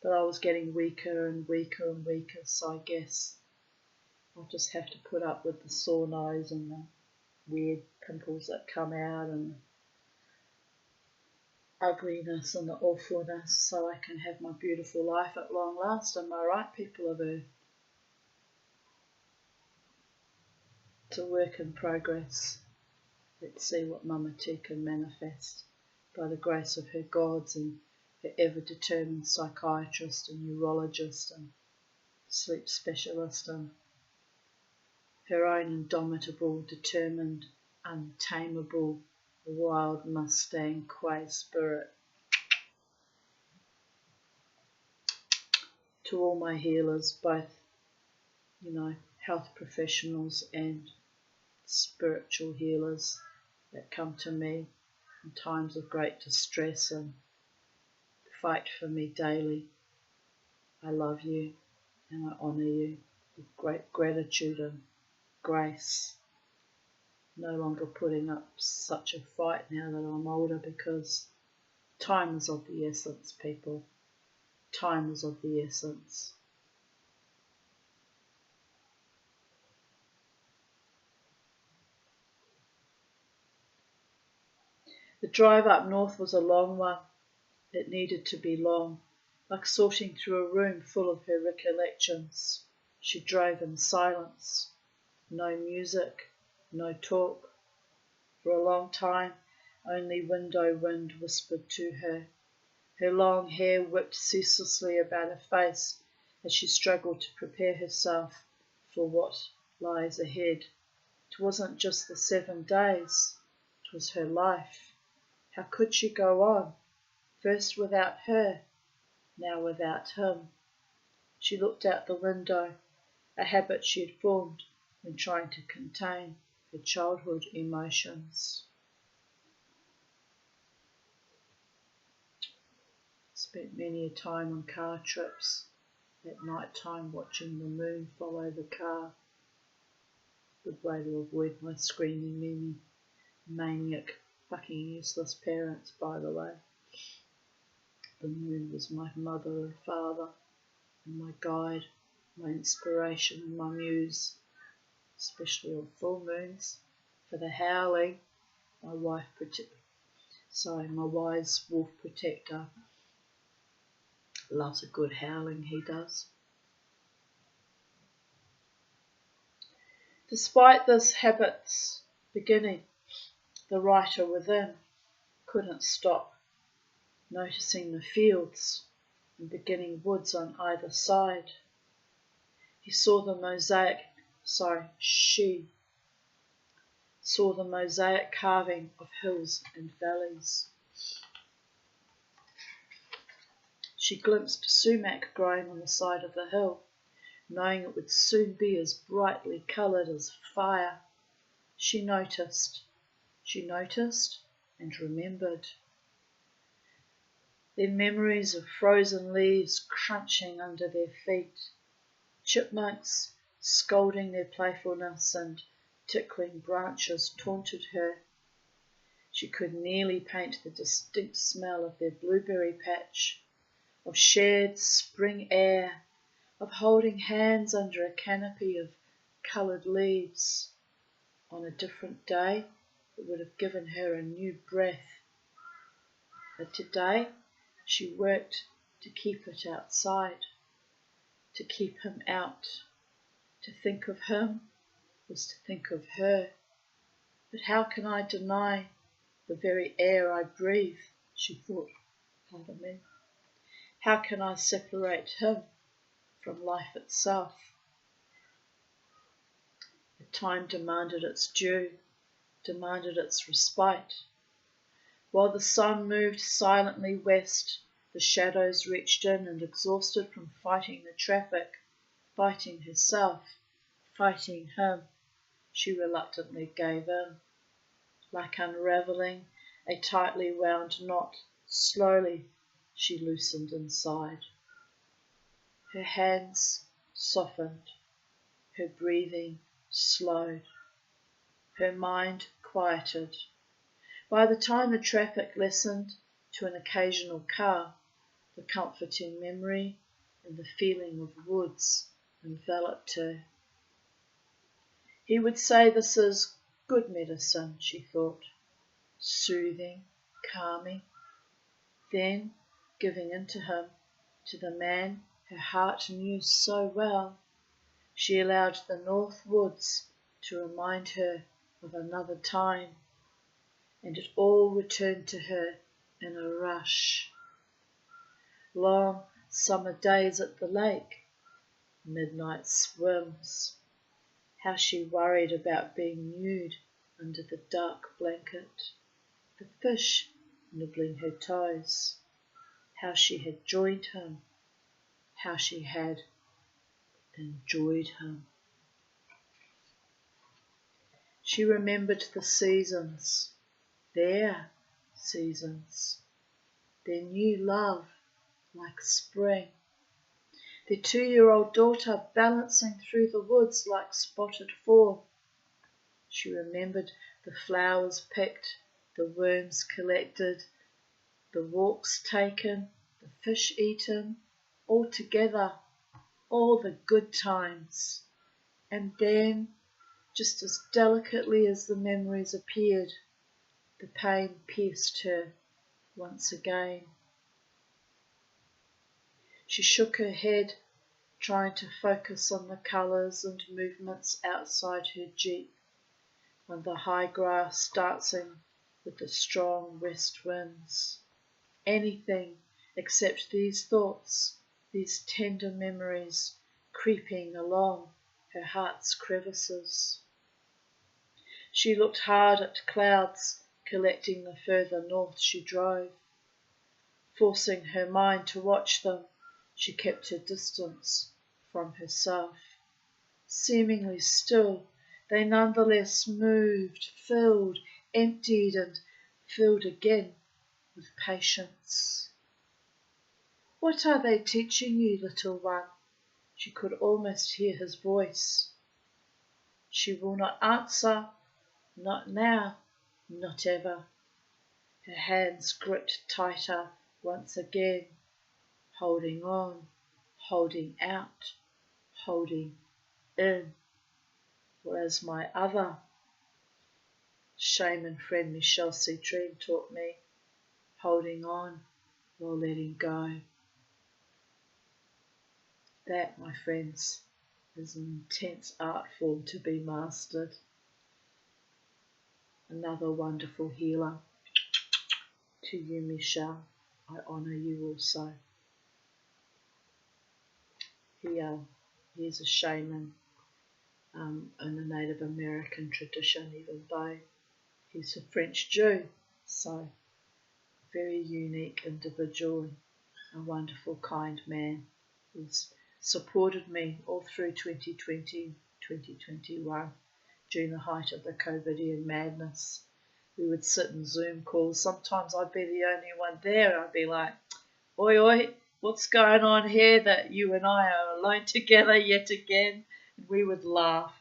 But I was getting weaker and weaker and weaker, so I guess I'll just have to put up with the sore nose and the weird pimples that come out and the ugliness and the awfulness, so I can have my beautiful life at long last. Am I right, people of Earth? It's a work in progress. Let's see what Mama T can manifest by the grace of her gods and her ever-determined psychiatrist and neurologist and sleep specialist and her own indomitable, determined, untamable, wild Mustang Quay spirit. To all my healers, both, health professionals and spiritual healers that come to me in times of great distress and fight for me daily. I love you and I honour you with great gratitude and grace. No longer putting up such a fight now that I'm older, because time is of the essence, people. Time is of the essence. The drive up north was a long one. It needed to be long, like sorting through a room full of her recollections. She drove in silence. No music, no talk. For a long time, only window wind whispered to her. Her long hair whipped ceaselessly about her face as she struggled to prepare herself for what lies ahead. It wasn't just the 7 days, it was her life. How could she go on? First without her, now without him. She looked out the window, a habit she had formed when trying to contain her childhood emotions. Spent many a time on car trips, at night time watching the moon follow the car. Good way to avoid my screaming, maniac, fucking useless parents, by the way. The moon was my mother and father, and my guide, my inspiration and my muse, especially on full moons. For the howling, my wise wolf protector loves a good howling, he does. Despite this habit's beginning, the writer within couldn't stop noticing the fields and beginning woods on either side. She saw the mosaic carving of hills and valleys. She glimpsed sumac growing on the side of the hill, knowing it would soon be as brightly coloured as fire. She noticed and remembered. Then memories of frozen leaves crunching under their feet, chipmunks scolding their playfulness and tickling branches taunted her. She could nearly paint the distinct smell of their blueberry patch, of shared spring air, of holding hands under a canopy of coloured leaves. On a different day, it would have given her a new breath. But today, she worked to keep it outside, to keep him out, To think of him was to think of her. But how can I deny the very air I breathe, she thought, pardon me. How can I separate him from life itself? The time demanded its due, demanded its respite. While the sun moved silently west, the shadows reached in, and exhausted from fighting the traffic, fighting herself, fighting him, she reluctantly gave in. Like unravelling a tightly wound knot, slowly she loosened inside. Her hands softened, her breathing slowed, her mind quieted. By the time the traffic lessened to an occasional car, the comforting memory and the feeling of woods enveloped her. He would say this is good medicine, she thought, soothing, calming. Then, giving in to him, to the man her heart knew so well, she allowed the north woods to remind her of another time, and it all returned to her in a rush. Long summer days at the lake, midnight swims. How she worried about being nude under the dark blanket, the fish nibbling her toes. How she had joined him, how she had enjoyed him. She remembered the seasons, their seasons, their new love like spring, their 2-year-old daughter balancing through the woods like spotted fawn. She remembered the flowers picked, the worms collected, the walks taken, the fish eaten, all together, all the good times. And then, just as delicately as the memories appeared, the pain pierced her once again. She shook her head, trying to focus on the colours and movements outside her jeep, on the high grass dancing with the strong west winds. Anything except these thoughts, these tender memories, creeping along her heart's crevices. She looked hard at clouds collecting the further north she drove. Forcing her mind to watch them, she kept her distance from herself. Seemingly still, they nonetheless moved, filled, emptied, and filled again with patience. What are they teaching you, little one? She could almost hear his voice. She will not answer, not now, not ever. Her hands gripped tighter once again, holding on, holding out, holding in. For as my other shaman friend Michelle Citrine taught me, holding on while letting go. That, my friends, is an intense art form to be mastered. Another wonderful healer. To you, Michelle, I honour you also. He is a shaman in the Native American tradition, even though he's a French Jew. So, very unique individual, a wonderful, kind man who's supported me all through 2020, 2021, during the height of the COVIDian madness. We would sit in Zoom calls. Sometimes I'd be the only one there. I'd be like, oi, oi, what's going on here that you and I are alone together yet again? And we would laugh.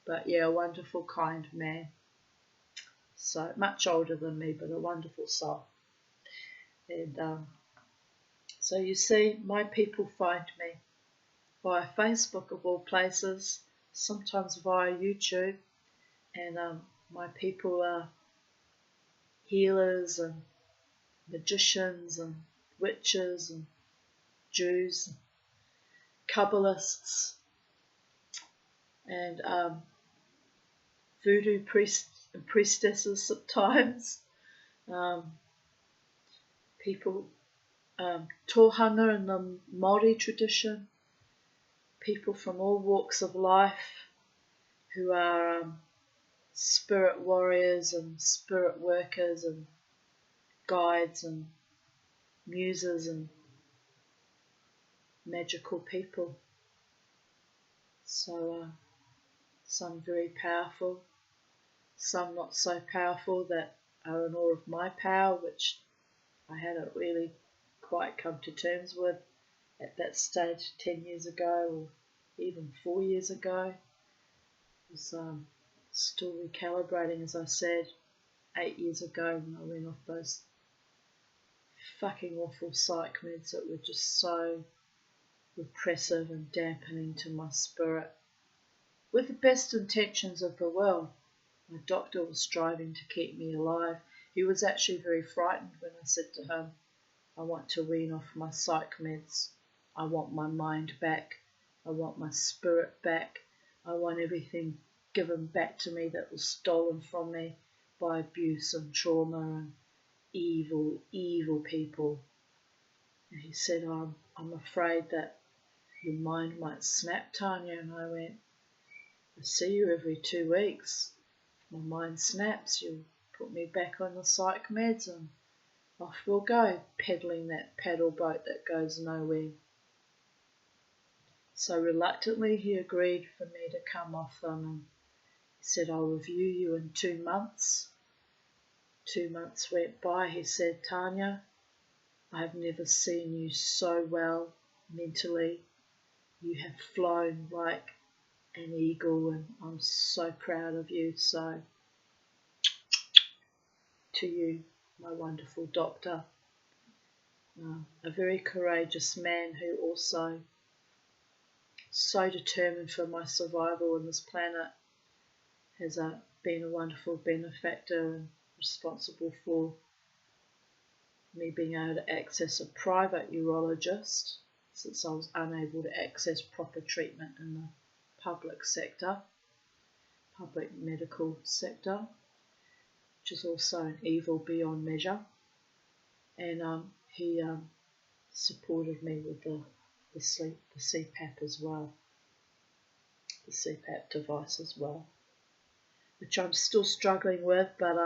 But yeah, a wonderful, kind man. So much older than me, but a wonderful soul. And so you see, my people find me via Facebook of all places, sometimes via YouTube. And my people are healers and magicians and witches and Jews, and Kabbalists, and voodoo priests and priestesses at times, people, tohanga in the Māori tradition, people from all walks of life who are spirit warriors and spirit workers and guides and muses and magical people. So some very powerful, some not so powerful that are in awe of my power, which I hadn't really quite come to terms with at that stage 10 years ago or even 4 years ago. I was still recalibrating, as I said, 8 years ago when I went off those fucking awful psych meds that were just so repressive and dampening to my spirit. With the best intentions of the world, my doctor was striving to keep me alive. He was actually very frightened when I said to him, I want to wean off my psych meds. I want my mind back. I want my spirit back. I want everything given back to me that was stolen from me by abuse and trauma and evil, evil people. And he said, I'm afraid that your mind might snap, Tanya. And I went, I see you every 2 weeks. If my mind snaps, you'll put me back on the psych meds and off we'll go, peddling that paddle boat that goes nowhere. So reluctantly he agreed for me to come off them, and he said, I'll review you in 2 months. 2 months went by. He said, Tanya, I've never seen you so well mentally. You have flown like an eagle and I'm so proud of you. So to you, my wonderful doctor, a very courageous man who also so determined for my survival on this planet, has been a wonderful benefactor and responsible for me being able to access a private urologist, since I was unable to access proper treatment in the public sector, public medical sector, which is also an evil beyond measure. And he supported me with the CPAP as well, the CPAP device as well, which I'm still struggling with, but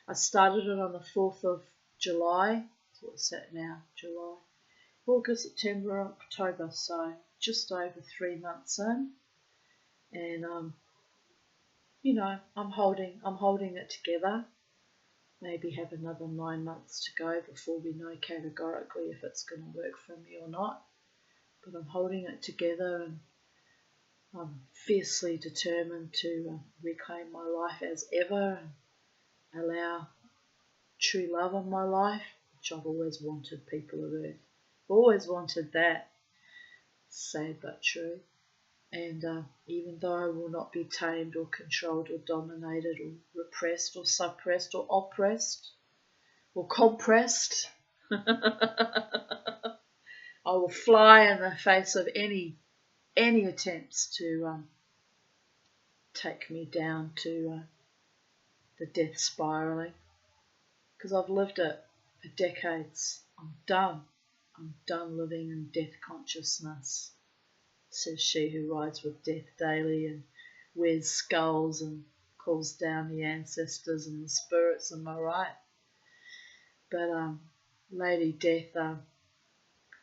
I started it on the 4th of July. So what's that now? July, August, September, October, so just over 3 months in, and I'm holding it together. Maybe have another 9 months to go before we know categorically if it's going to work for me or not. But I'm holding it together, and I'm fiercely determined to reclaim my life as ever and allow true love in my life, which I've always wanted, people of Earth. Always wanted that. Sad but true. And even though I will not be tamed or controlled or dominated or repressed or suppressed or oppressed or compressed, I will fly in the face of any attempts to take me down to the death spiraling, because I've lived it for decades. I'm done living in death consciousness, says she who rides with death daily and wears skulls and calls down the ancestors and the spirits, am I right? But Lady Death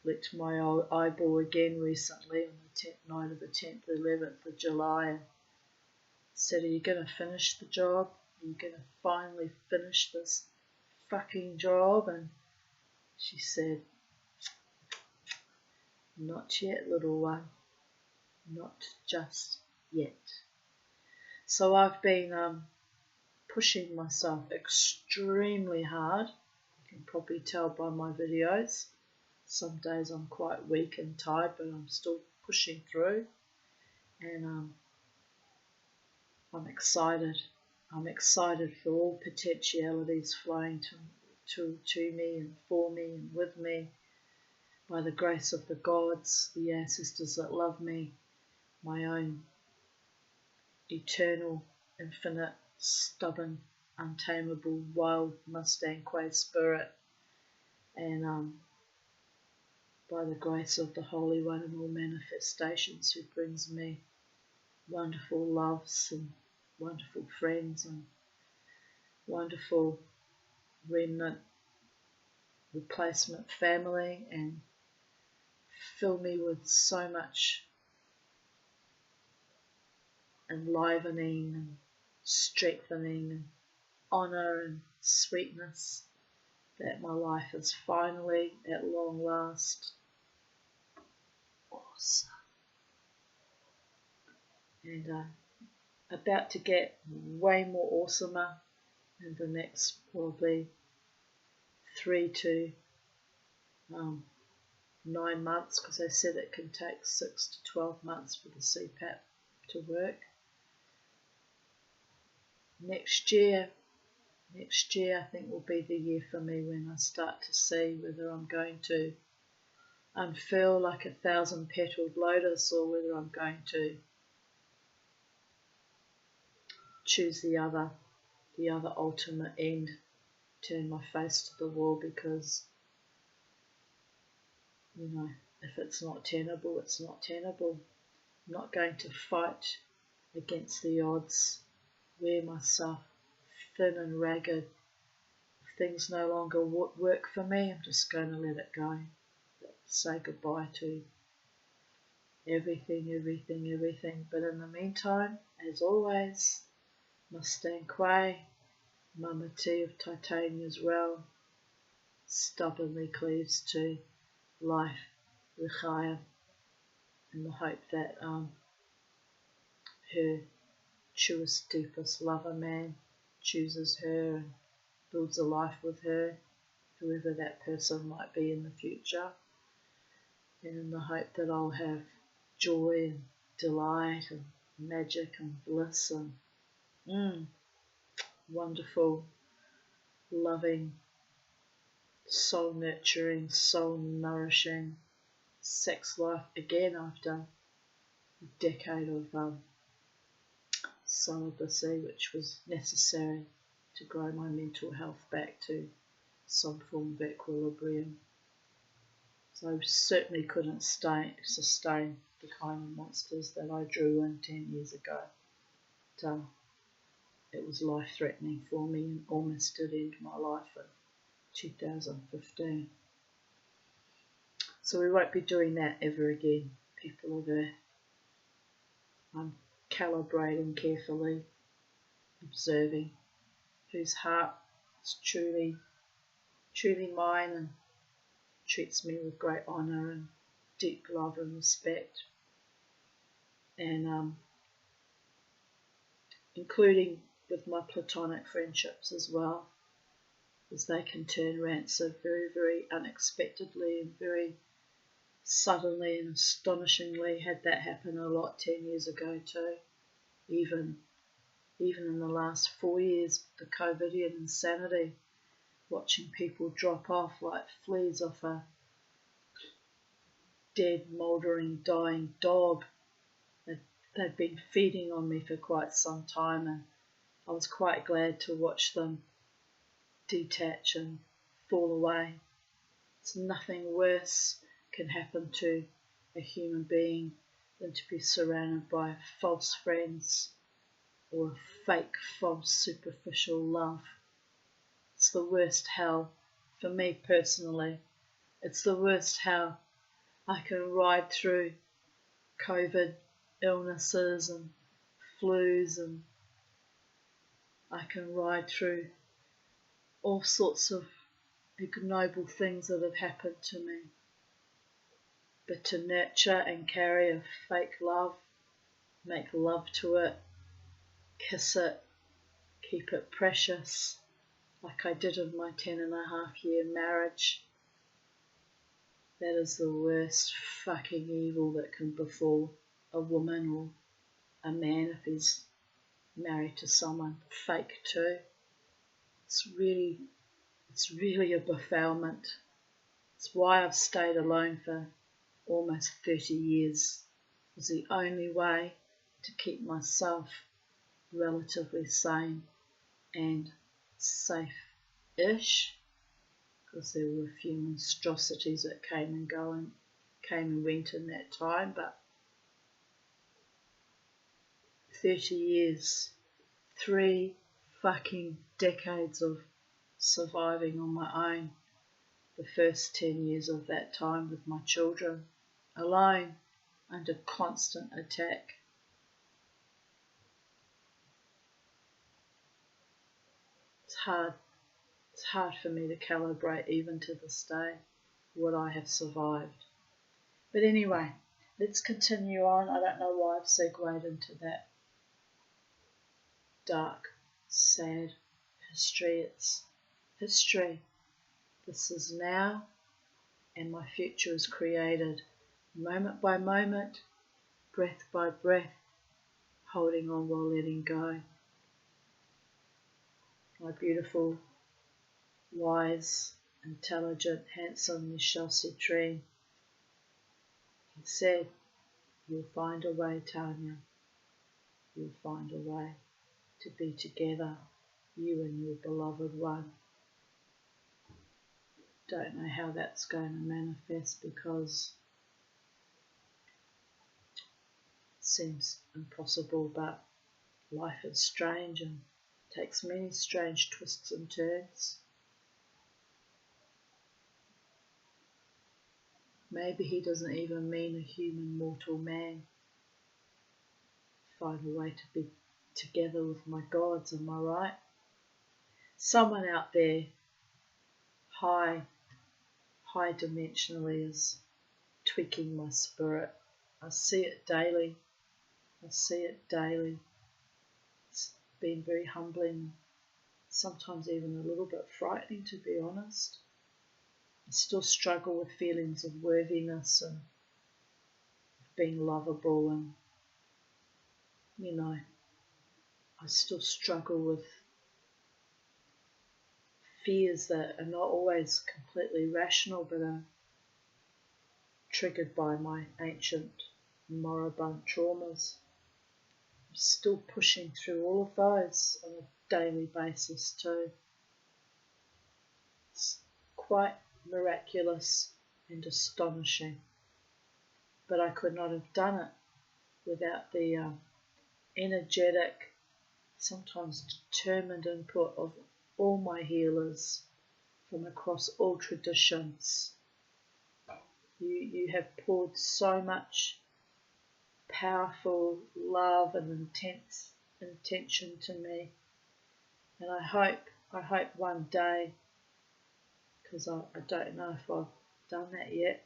licked my old eyeball again recently on the night of the 10th, 11th of July, and said, are you going to finish the job? Are you going to finally finish this fucking job? And she said, not yet, little one, not just yet. So I've been pushing myself extremely hard. You can probably tell by my videos. Some days I'm quite weak and tired, but I'm still pushing through, and I'm excited. I'm excited for all potentialities flowing to me and for me and with me, by the grace of the gods, the ancestors that love me, my own eternal, infinite, stubborn, untamable, wild Mustang Quay spirit, and by the grace of the Holy One in all manifestations, who brings me wonderful loves and wonderful friends and wonderful remnant replacement family, and fill me with so much enlivening and strengthening and honour and sweetness, that my life is finally, at long last, awesome. And about to get way more awesomer in the next probably 3 to 9 months, because they said it can take 6 to 12 months for the CPAP to work. Next year I think will be the year for me when I start to see whether I'm going to unfurl like 1,000-petaled lotus, or whether I'm going to choose the other ultimate end, turn my face to the wall, because, if it's not tenable, it's not tenable. I'm not going to fight against the odds, wear myself thin and ragged. If things no longer work for me, I'm just going to let it go. Say goodbye to everything. But in the meantime, as always, Mustang Quay, Mama T of Titania's realm, stubbornly cleaves to life, L'chaim, in the hope that her truest, deepest lover man chooses her and builds a life with her, whoever that person might be in the future, and in the hope that I'll have joy and delight and magic and bliss and wonderful, loving, soul nurturing, soul nourishing sex life again after a decade of celibacy, which was necessary to grow my mental health back to some form of equilibrium. So I certainly couldn't sustain the kind of monsters that I drew in 10 years ago. So it was life-threatening for me and almost did end my life in 2015. So we won't be doing that ever again, people of Earth. I'm calibrating carefully, observing whose heart is truly mine and treats me with great honour and deep love and respect, and including with my platonic friendships as well, as they can turn rancid very, very unexpectedly and very suddenly and astonishingly. Had that happen a lot 10 years ago too, even in the last 4 years, the COVIDian insanity, watching people drop off like fleas off a dead, mouldering, dying dog. They'd been feeding on me for quite some time, and I was quite glad to watch them detach and fall away. It's nothing worse can happen to a human being than to be surrounded by false friends or a fake, false, superficial love. It's the worst hell for me personally. It's the worst hell. I can ride through COVID illnesses and flus, and I can ride through all sorts of ignoble things that have happened to me. But to nurture and carry a fake love, make love to it, kiss it, keep it precious, like I did in my 10.5-year marriage, that is the worst fucking evil that can befall a woman or a man if he's married to someone fake too. It's really a befoulment. It's why I've stayed alone for almost 30 years. It was the only way to keep myself relatively sane and safe-ish, because there were a few monstrosities that came and went in that time, but 30 years, 3 fucking decades of surviving on my own. The first 10 years of that time with my children, alone, under constant attack. It's hard for me to calibrate even to this day what I have survived. But anyway, let's continue on. I don't know why I've segued into that dark, sad history. It's history. This is now, and my future is created moment by moment, breath by breath, holding on while letting go. My beautiful, wise, intelligent, handsome Michelle Citrine. He said, "You'll find a way, Tanya. You'll find a way to be together, you and your beloved one." Don't know how that's going to manifest because it seems impossible, but life is strange and takes many strange twists and turns. Maybe he doesn't even mean a human mortal man. Find a way to be together with my gods, am I right? Someone out there high dimensionally is tweaking my spirit. I see it daily. It's been very humbling, sometimes even a little bit frightening, to be honest. I still struggle with feelings of worthiness and being lovable, and I still struggle with fears that are not always completely rational but are triggered by my ancient moribund traumas. I'm still pushing through all of those on a daily basis too. It's quite miraculous and astonishing, but I could not have done it without the energetic, sometimes determined input of all my healers from across all traditions. You have poured so much powerful love and intense intention to me, and I hope one day, because I don't know if I've done that yet,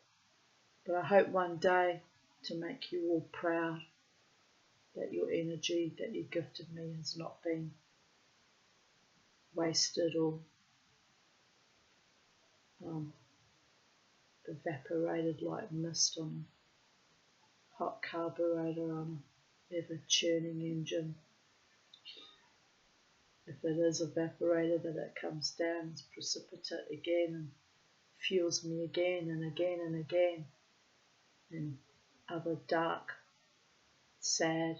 but I hope one day to make you all proud that your energy that you gifted me has not been wasted or evaporated like mist on a hot carburetor on an ever-churning engine. If it is evaporated, that it comes down as precipitate again and fuels me again and again and again in other dark, sad,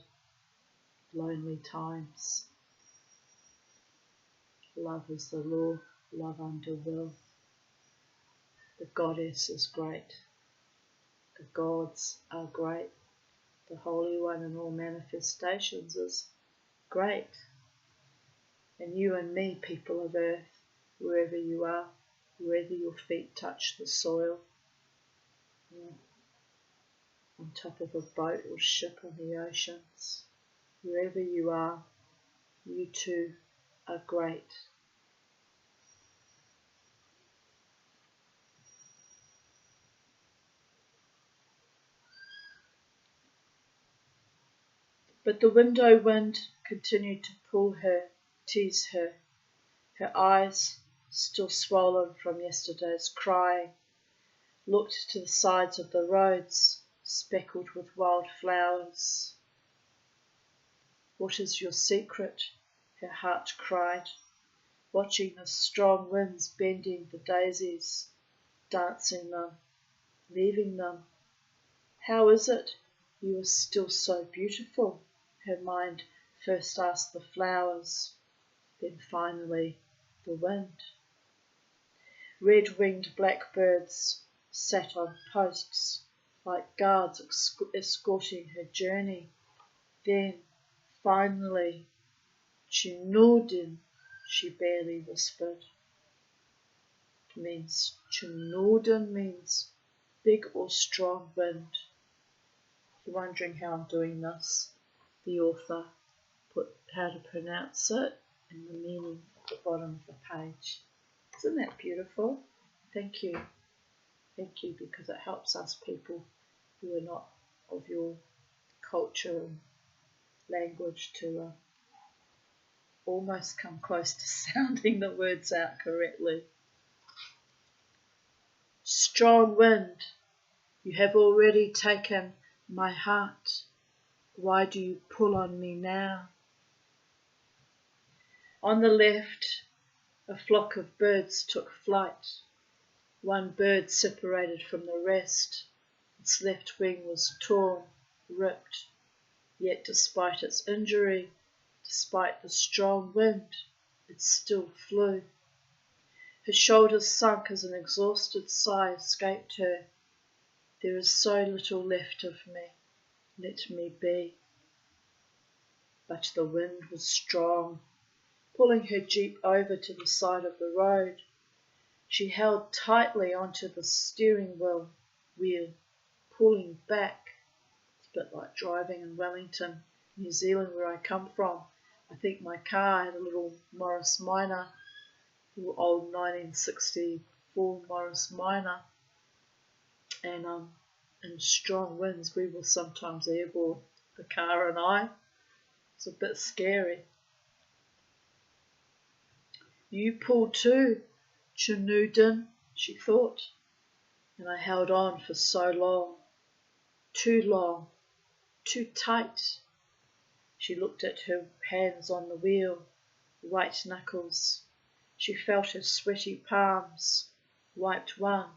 lonely times. Love is the law, love under will. The goddess is great. The gods are great. The Holy One in all manifestations is great. And you and me, people of earth, wherever you are, wherever your feet touch the soil, on top of a boat or ship on the oceans, wherever you are, you too are great. But the window wind continued to pull her, tease her. Her eyes, still swollen from yesterday's crying, looked to the sides of the roads, speckled with wild flowers. "What is your secret?" her heart cried, watching the strong winds bending the daisies, dancing them, leaving them. "How is it you are still so beautiful?" Her mind First asked the flowers, then finally the wind. Red-winged blackbirds sat on posts like guards escorting her journey. Then, finally, Chinodin, she barely whispered. Chinodin means big or strong wind. If you're wondering how I'm doing this, the author put how to pronounce it and the meaning at the bottom of the page. Isn't that beautiful? Thank you. Thank you, because it helps us people who are not of your culture and language to almost come close to sounding the words out correctly. Strong wind, you have already taken my heart. Why do you pull on me now? On the left, a flock of birds took flight. One bird separated from the rest. Its left wing was torn, ripped. Yet despite its injury, despite the strong wind, it still flew. Her shoulders sunk as an exhausted sigh escaped her. There is so little left of me. Let me be. But the wind was strong, pulling her jeep over to the side of the road. She held tightly onto the steering wheel, pulling back. It's a bit like driving in Wellington, New Zealand, where I come from. I think my car had a little Morris Minor, little old 1964 Morris Minor, and in strong winds we were sometimes airborne, the car and I. It's a bit scary. You pull too, Chinodin, she thought, and I held on for so long, too tight. She looked at her hands on the wheel, white knuckles. She felt her sweaty palms, wiped one,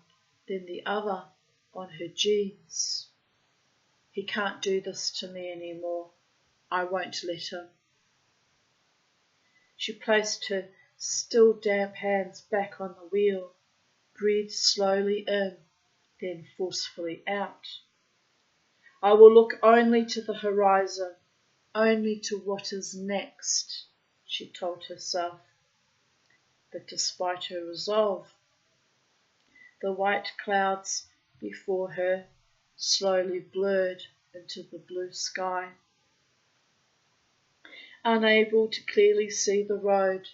then the other on her jeans. He can't do this to me anymore. I won't let him. She placed her still damp hands back on the wheel, breathed slowly in, then forcefully out. I will look only to the horizon, only to what is next, she told herself. But despite her resolve, the white clouds before her slowly blurred into the blue sky. Unable to clearly see the road,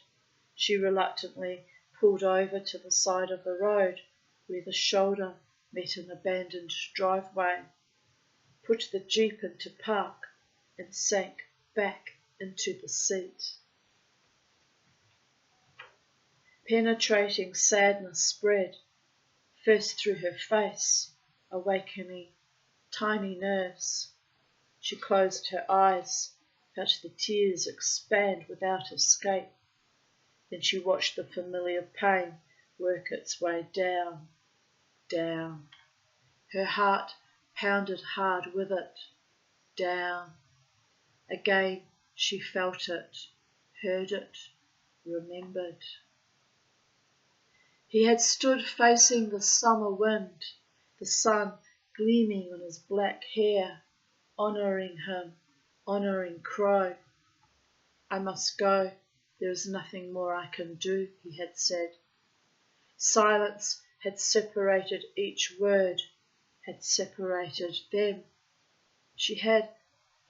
she reluctantly pulled over to the side of the road where the shoulder met an abandoned driveway, put the jeep into park and sank back into the seat. Penetrating sadness spread, first through her face, awakening tiny nerves. She closed her eyes, felt the tears expand without escape. Then she watched the familiar pain work its way down, down. Her heart pounded hard with it, down. Again she felt it, heard it, remembered. He had stood facing the summer wind, the sun gleaming on his black hair, honouring him, honouring Crow. I must go, there is nothing more I can do, he had said. Silence had separated each word, had separated them. She had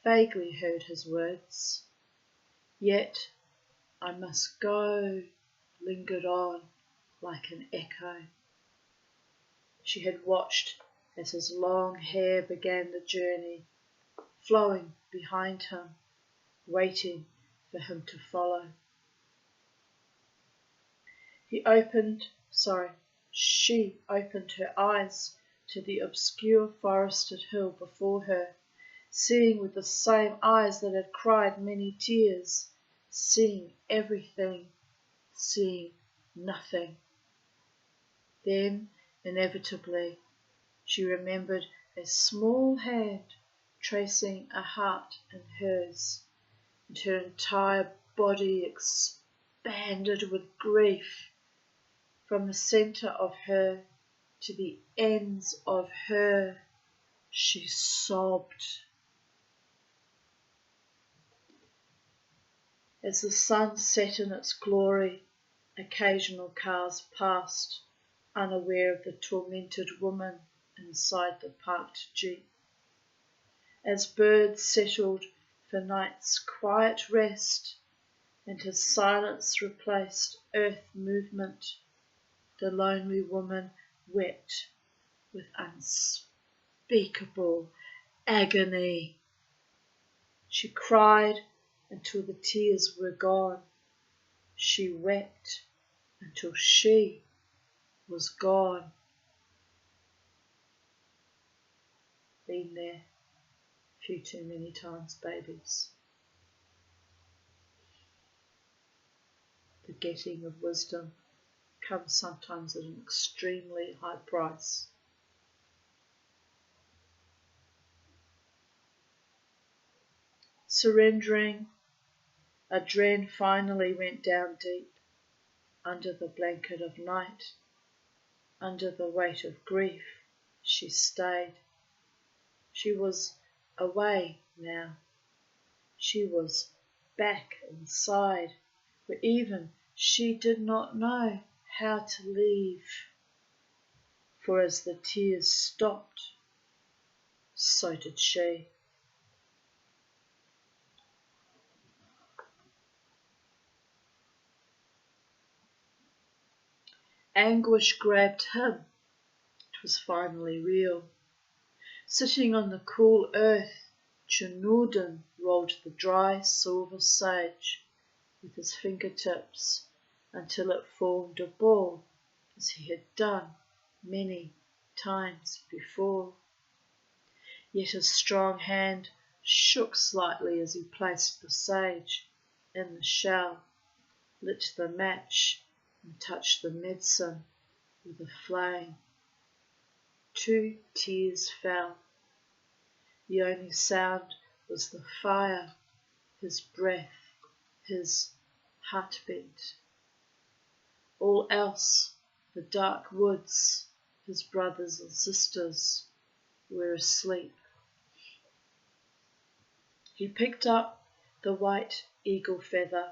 vaguely heard his words. Yet I must go lingered on like an echo. She had watched as his long hair began the journey, flowing behind him, waiting for him to follow. She opened her eyes to the obscure forested hill before her, seeing with the same eyes that had cried many tears, seeing everything, seeing nothing. Then, inevitably, she remembered a small hand tracing a heart in hers, and her entire body expanded with grief. From the centre of her to the ends of her, she sobbed. As the sun set in its glory, occasional cars passed, unaware of the tormented woman inside the parked jeep. As birds settled for night's quiet rest, and his silence replaced earth movement, the lonely woman wept with unspeakable agony. She cried until the tears were gone. She wept until she was gone. Been there a few too many times, babies. The getting of wisdom comes sometimes at an extremely high price. Surrendering, Adren finally went down deep, under the blanket of night, under the weight of grief. She stayed. She was away now. She was back inside, where even she did not know how to leave. For as the tears stopped, so did she. Anguish grabbed him. It was finally real. Sitting on the cool earth, Chinoodan rolled the dry silver sage with his fingertips until it formed a ball, as he had done many times before. Yet his strong hand shook slightly as he placed the sage in the shell, lit the match, and touched the medicine with a flame. 2 tears fell. The only sound was the fire, his breath, his heartbeat. All else, the dark woods, his brothers and sisters, were asleep. He picked up the white eagle feather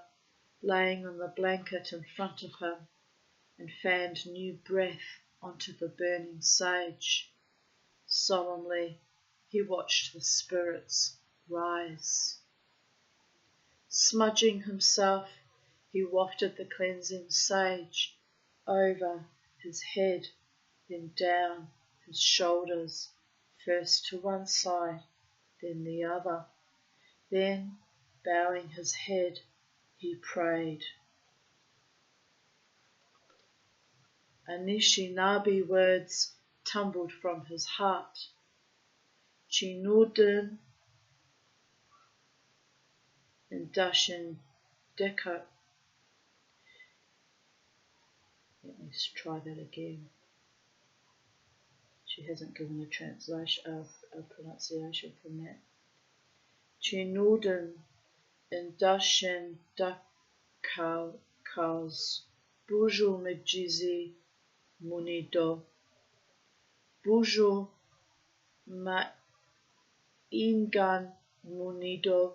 laying on the blanket in front of him and fanned new breath onto the burning sage. Solemnly, he watched the spirits rise. Smudging himself, he wafted the cleansing sage over his head, then down his shoulders, first to one side, then the other. Then, bowing his head, he prayed. Anishinaabe words tumbled from his heart. Chinoodan and Dashin Deko. Let me try that again. She hasn't given a translation, a pronunciation from that. Chinoodan and Dashin Dekaus. Bujo Mejizi Munido. Bujo Ma Ingan Munido.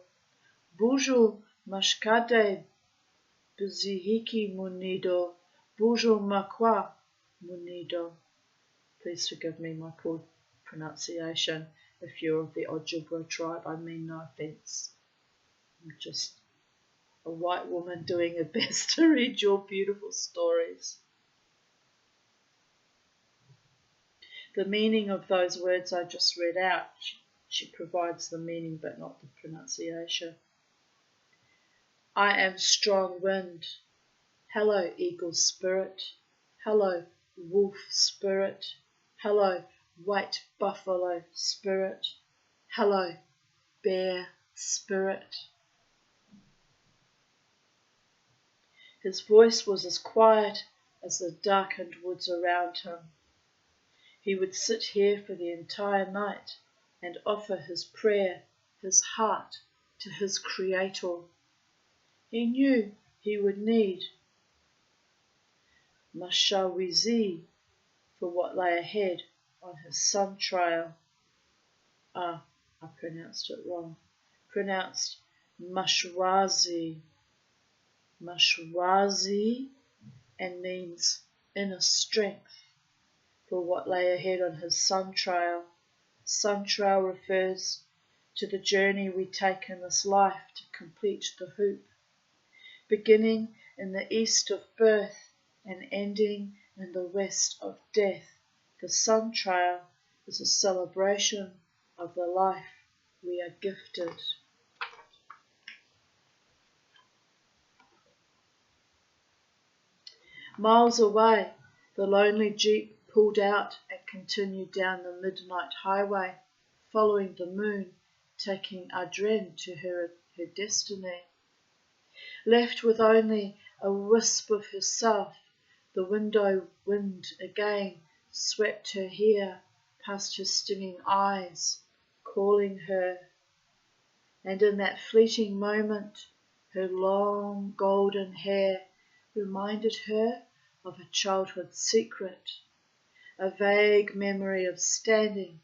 Bujo Mashkade Bezihiki Munido. Bujo Makwa Munido. Please forgive me my poor pronunciation. If you're of the Ojibwe tribe, I mean no offence. I'm just a white woman doing her best to read your beautiful stories. The meaning of those words I just read out, she provides the meaning but not the pronunciation. I am strong wind. Hello, eagle spirit. Hello, wolf spirit. Hello, white buffalo spirit. Hello, bear spirit. His voice was as quiet as the darkened woods around him. He would sit here for the entire night and offer his prayer, his heart, to his creator. He knew he would need Mashawizi for what lay ahead on his sun trail. I pronounced it wrong. Pronounced Mashwazi. Mashwazi, and means inner strength for what lay ahead on his sun trail. Sun trail refers to the journey we take in this life to complete the hoop, beginning in the east of birth and ending in the west of death. The sun trail is a celebration of the life we are gifted. Miles away, the lonely jeep pulled out and continued down the midnight highway, following the moon, taking Adren to her destiny. Left with only a wisp of herself, the window wind again swept her hair past her stinging eyes, calling her. And in that fleeting moment, her long golden hair reminded her of a childhood secret, a vague memory of standing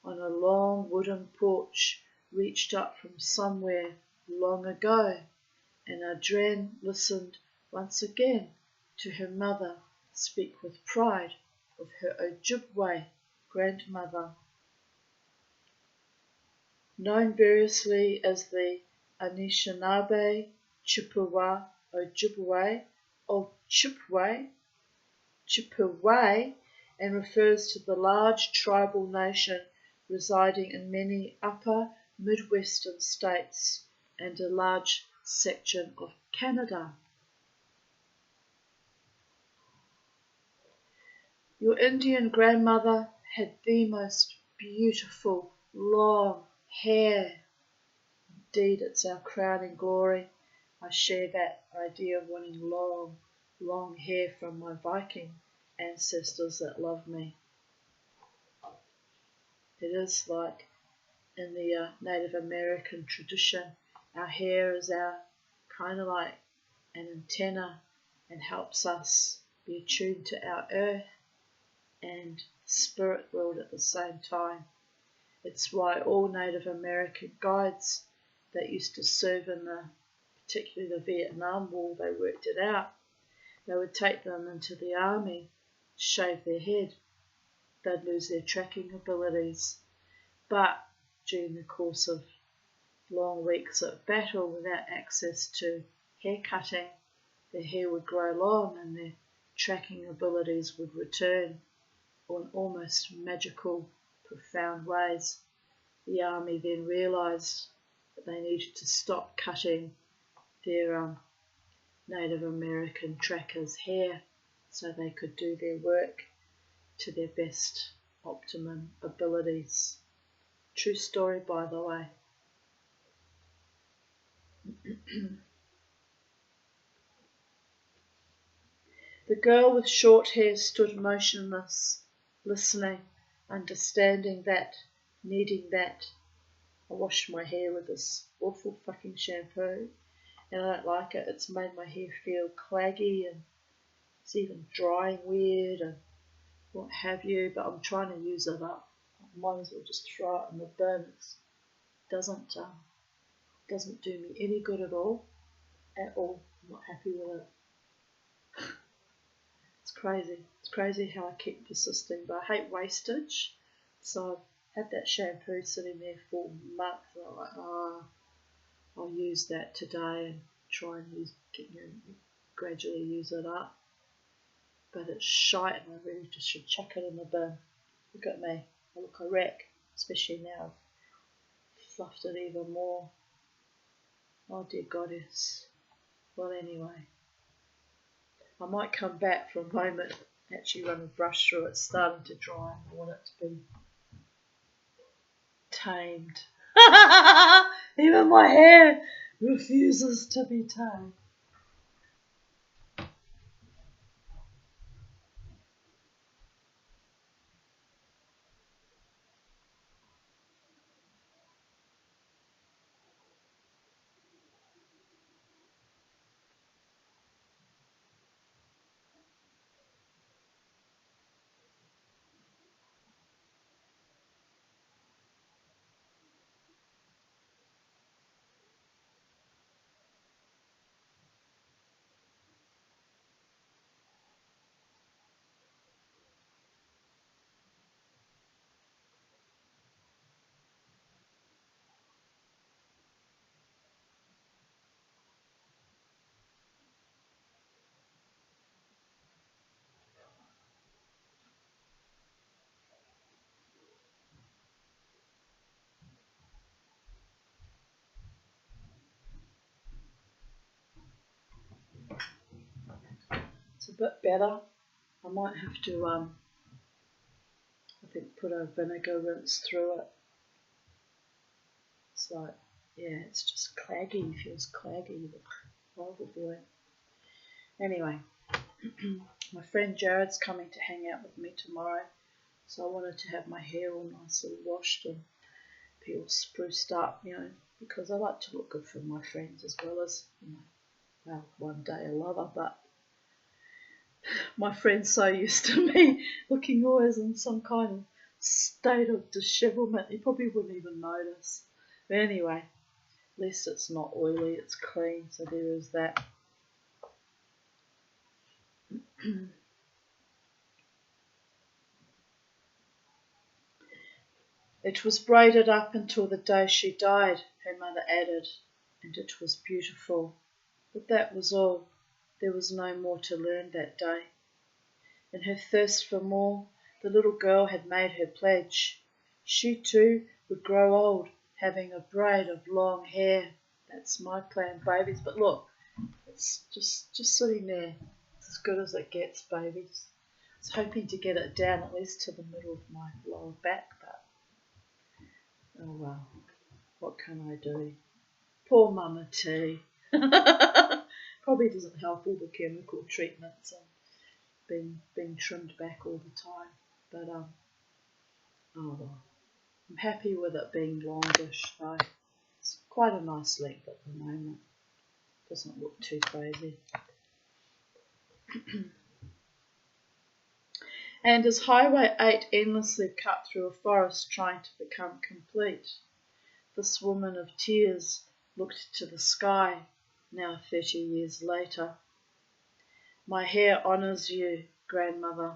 on a long wooden porch reached up from somewhere long ago, and Adren listened once again to her mother speak with pride of her Ojibwe grandmother. Known variously as the Anishinaabe, Chippewa, Ojibwe, or Chippewa, and refers to the large tribal nation residing in many upper Midwestern states and a large section of Canada. Your Indian grandmother had the most beautiful long hair. Indeed, it's our crowning glory. I share that idea of wanting long hair from my Viking ancestors that love me. It is like in the Native American tradition, our hair is our kind of like an antenna and helps us be attuned to our earth and spirit world at the same time. It's why all Native American guides that used to serve in particularly the Vietnam War, they worked it out. They would take them into the army, shave their head. They'd lose their tracking abilities. But during the course of long weeks of battle without access to hair cutting, their hair would grow long and their tracking abilities would return in almost magical, profound ways. The army then realised that they needed to stop cutting their Native American trackers' hair so they could do their work to their best optimum abilities. True story, by the way. The girl with short hair stood motionless, listening, understanding that, needing that. I washed my hair with this awful fucking shampoo and I don't like it. It's made my hair feel claggy and it's even drying weird and what have you, but I'm trying to use it up. I might as well just throw it in the bin. It doesn't do me any good at all. I'm not happy with it. It's crazy. It's crazy how I keep persisting, but I hate wastage. So I've had that shampoo sitting there for months and I'm like, I'll use that today and try and gradually use it up. But it's shite and I really just should chuck it in the bin. Look at me. I look a wreck, especially now I've fluffed it even more. Oh dear goddess. Well anyway, I might come back for a moment, actually run a brush through it. It's starting to dry and I want it to be tamed. Even my hair refuses to be tamed. bit better. I might have to, I think, put a vinegar rinse through it. It's like, yeah, it's just claggy, feels claggy, horrible feeling. Anyway, my friend Jared's coming to hang out with me tomorrow, so I wanted to have my hair all nicely washed and be all spruced up, because I like to look good for my friends as well as, well, one day a lover, but my friend's so used to me looking always in some kind of state of dishevelment, he probably wouldn't even notice. But anyway, at least it's not oily, it's clean, so there is that. It was braided up until the day she died, her mother added, and it was beautiful. But that was all. There was no more to learn that day. In her thirst for more, the little girl had made her pledge. She too would grow old, having a braid of long hair. That's my plan, babies. But look, it's just sitting there. It's as good as it gets, babies. I was hoping to get it down at least to the middle of my lower back, but oh well, what can I do? Poor Mama T. Probably doesn't help all the chemical treatments and being trimmed back all the time. But oh well. I'm happy with it being longish though. It's quite a nice length at the moment. Doesn't look too crazy. And as Highway 8 endlessly cut through a forest trying to become complete, this woman of tears looked to the sky, now 30 years later. My hair honours you, grandmother,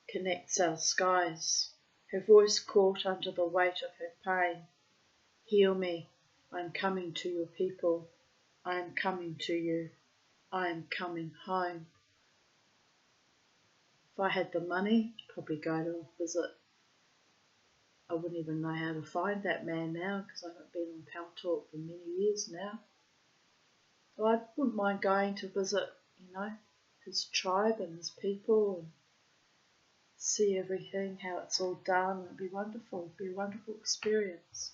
connects our skies. Her voice caught under the weight of her pain. Heal me, I am coming to your people. I am coming to you. I am coming home. If I had the money, I'd probably go to visit. I wouldn't even know how to find that man now because I haven't been on Pal Talk for many years now. But I wouldn't mind going to visit, his tribe and his people and see everything, how it's all done. It'd be wonderful. It'd be a wonderful experience.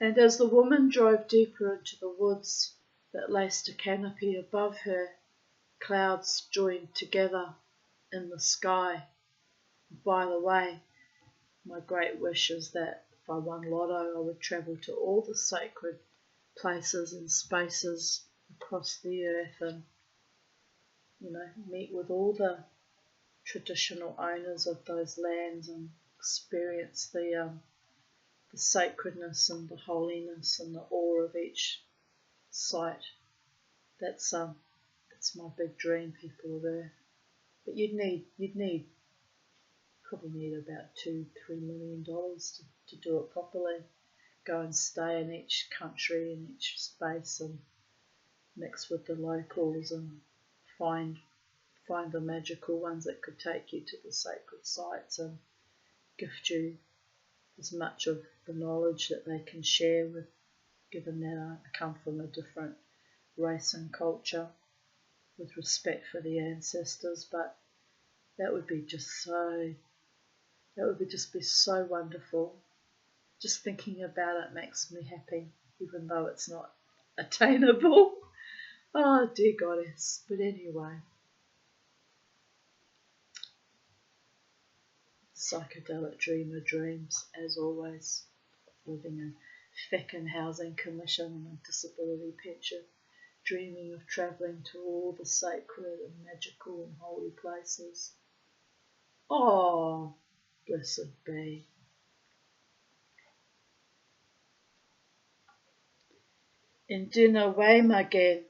And as the woman drove deeper into the woods that laced a canopy above her, clouds joined together in the sky. By the way, my great wish is that if I won lotto, I would travel to all the sacred places and spaces across the earth and, meet with all the traditional owners of those lands and experience the sacredness and the holiness and the awe of each site. That's my big dream, people of Earth. But you'd probably need about $2-3 million to do it properly. Go and stay in each country, in each space, and mix with the locals and find the magical ones that could take you to the sacred sites and gift you as much of the knowledge that they can share with, given that I come from a different race and culture, with respect for the ancestors. But that would just be so wonderful. Just thinking about it makes me happy, even though it's not attainable. Oh, dear goddess. But anyway, psychedelic dreamer dreams, as always, living in feckin' housing commission and a disability pension, dreaming of travelling to all the sacred and magical and holy places. Oh, blessed be. Indina Waymagen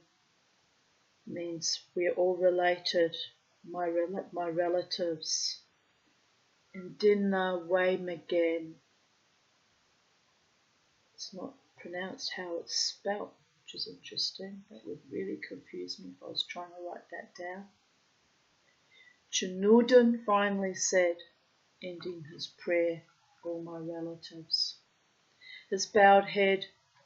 means we're all related, my relatives. Indina Waymagen. It's not pronounced how it's spelt, which is interesting. That would really confuse me if I was trying to write that down. Chinudin finally said, ending his prayer, all my relatives. His bowed head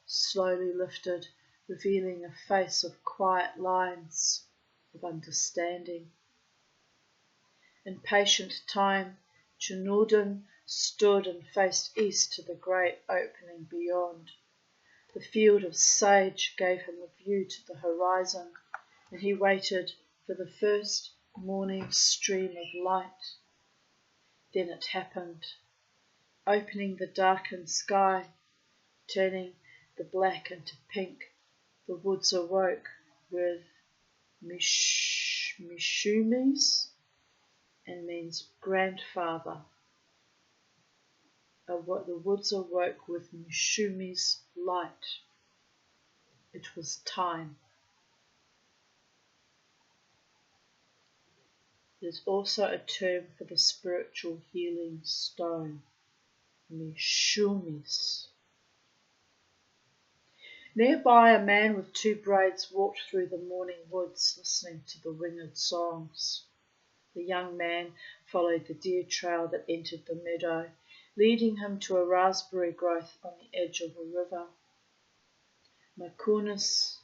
slowly lifted, revealing a face of quiet lines, of understanding. In patient time, Chinoodan stood and faced east to the great opening beyond. The field of sage gave him a view to the horizon, and he waited for the first morning stream of light. Then it happened, opening the darkened sky, turning the black into pink. The woods awoke with musings, and means grandfather. The woods awoke with Mushumi's light. It was time. It is also a term for the spiritual healing stone, Mushumis. Nearby, a man with 2 braids walked through the morning woods, listening to the winged songs. The young man followed the deer trail that entered the meadow, leading him to a raspberry growth on the edge of a river. Makunis,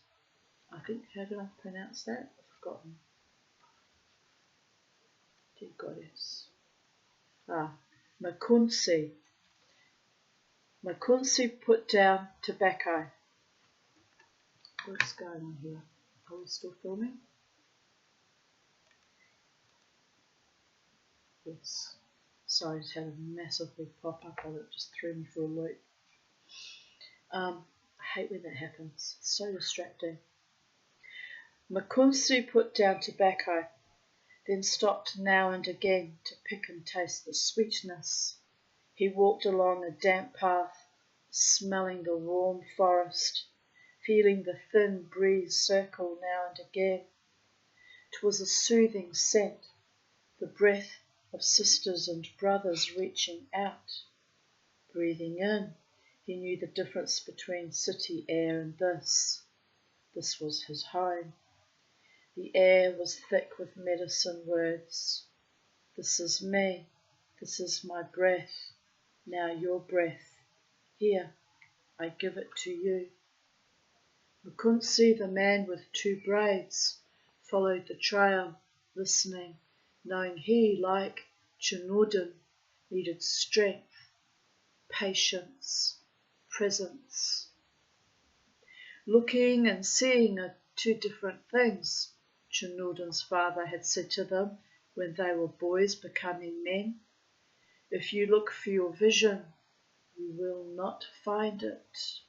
I think, how did I pronounce that? I've forgotten. Dear goddess. Makunsi. Makunsi put down tobacco. What's going on here? Are we still filming? Yes. Sorry, I just had a massive big pop-up on it, just threw me for a loop. I hate when that happens. It's so distracting. Makunsi put down tobacco, then stopped now and again to pick and taste the sweetness. He walked along a damp path, smelling the warm forest, feeling the thin breeze circle now and again. It was a soothing scent, the breath of sisters and brothers reaching out. Breathing in, he knew the difference between city air and this. This was his home. The air was thick with medicine words. This is me. This is my breath. Now your breath. Here, I give it to you. Makunsi, the man with 2 braids, followed the trail, listening, knowing he, like Chinoodan, needed strength, patience, presence. Looking and seeing are 2 different things, Chinoodan's father had said to them when they were boys becoming men. If you look for your vision, you will not find it.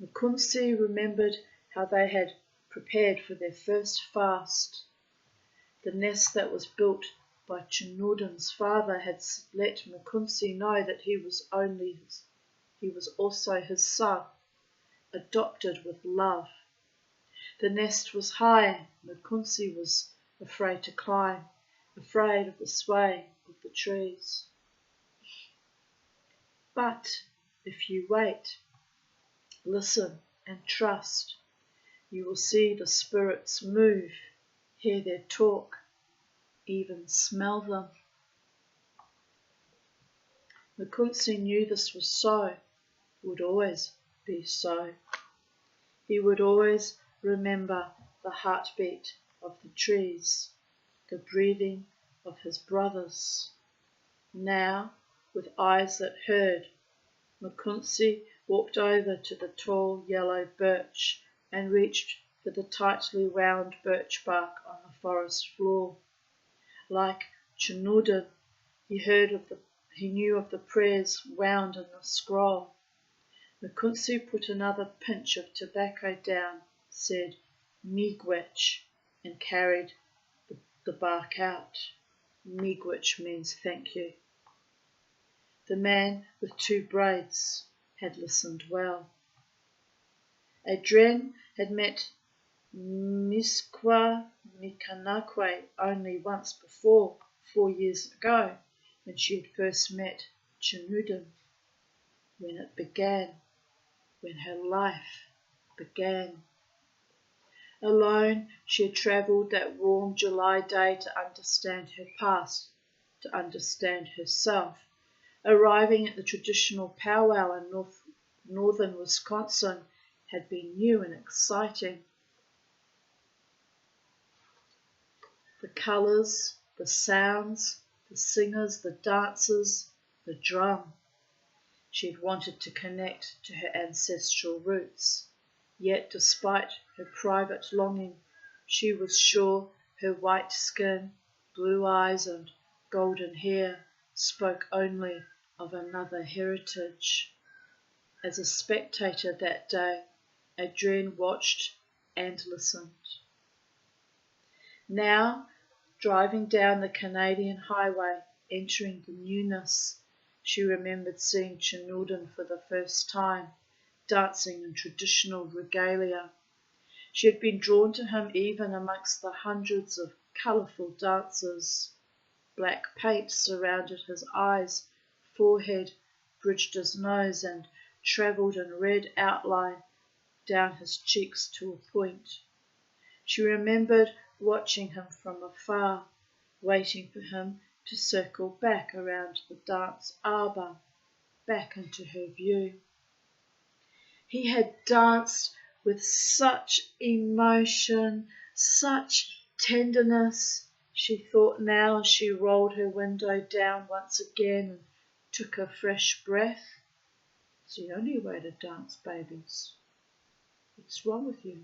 Makunsi remembered how they had prepared for their first fast. The nest that was built by Chinoodan's father had let Makunsi know that he was also his son, adopted with love. The nest was high. Makunsi was afraid to climb, afraid of the sway of the trees. But if you wait, listen and trust, you will see the spirits move, hear their talk, even smell them. Makunsi knew this was so, would always be so. He would always remember the heartbeat of the trees, the breathing of his brothers. Now, with eyes that heard, Makunsi walked over to the tall yellow birch and reached for the tightly wound birch bark on the forest floor. Like Chinoodan, he knew of the prayers wound in the scroll. Makunsi put another pinch of tobacco down, said miigwech, and carried the bark out. Miigwech means thank you. The man with 2 braids had listened well. Adrienne had met Miskwa Mikanakwe only once before, 4 years ago, when she had first met Chinoodan, when it began, when her life began. Alone, she had travelled that warm July day to understand her past, to understand herself. Arriving at the traditional powwow in northern Wisconsin had been new and exciting. The colours, the sounds, the singers, the dancers, the drum. She had wanted to connect to her ancestral roots, yet despite her private longing, she was sure her white skin, blue eyes and golden hair spoke only of another heritage. As a spectator that day, Adrienne watched and listened. Now, driving down the Canadian highway, entering the newness, she remembered seeing Chinoodan for the first time, dancing in traditional regalia. She had been drawn to him even amongst the hundreds of colourful dancers. Black paint surrounded his eyes, forehead bridged his nose and travelled in red outline down his cheeks to a point. She remembered watching him from afar, waiting for him to circle back around the dance arbour, back into her view. He had danced with such emotion, such tenderness, she thought now as she rolled her window down once again and took a fresh breath. It's the only way to dance, babies. What's wrong with you?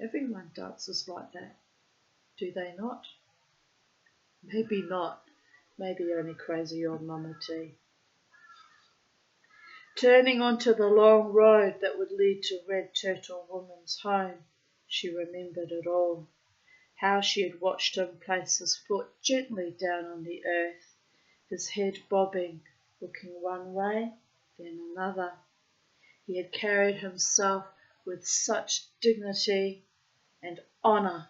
Everyone dances like that. Do they not? Maybe not. Maybe only crazy old Mama T. Turning onto the long road that would lead to Red Turtle Woman's home, she remembered it all. How she had watched him place his foot gently down on the earth, his head bobbing, looking one way, then another. He had carried himself with such dignity and honour,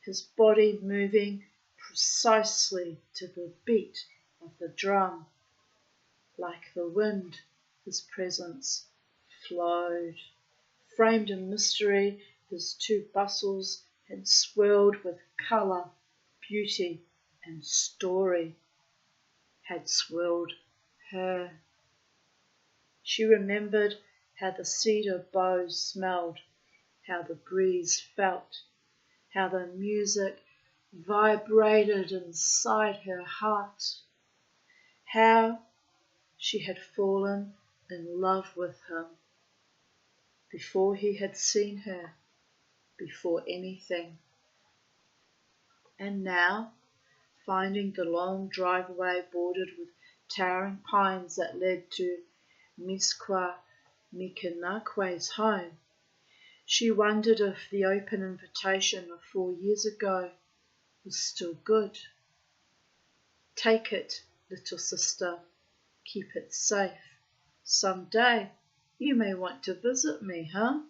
his body moving precisely to the beat of the drum. Like the wind, his presence flowed. Framed in mystery, his two bustles had swirled with colour, beauty and story, had swirled her. She remembered how the cedar boughs smelled, how the breeze felt, how the music vibrated inside her heart, how she had fallen in love with him before he had seen her, before anything. And now, finding the long driveway bordered with towering pines that led to Misqua Mikanakwe's home, she wondered if the open invitation of 4 years ago was still good. Take it, little sister. Keep it safe. Some day you may want to visit me, huh?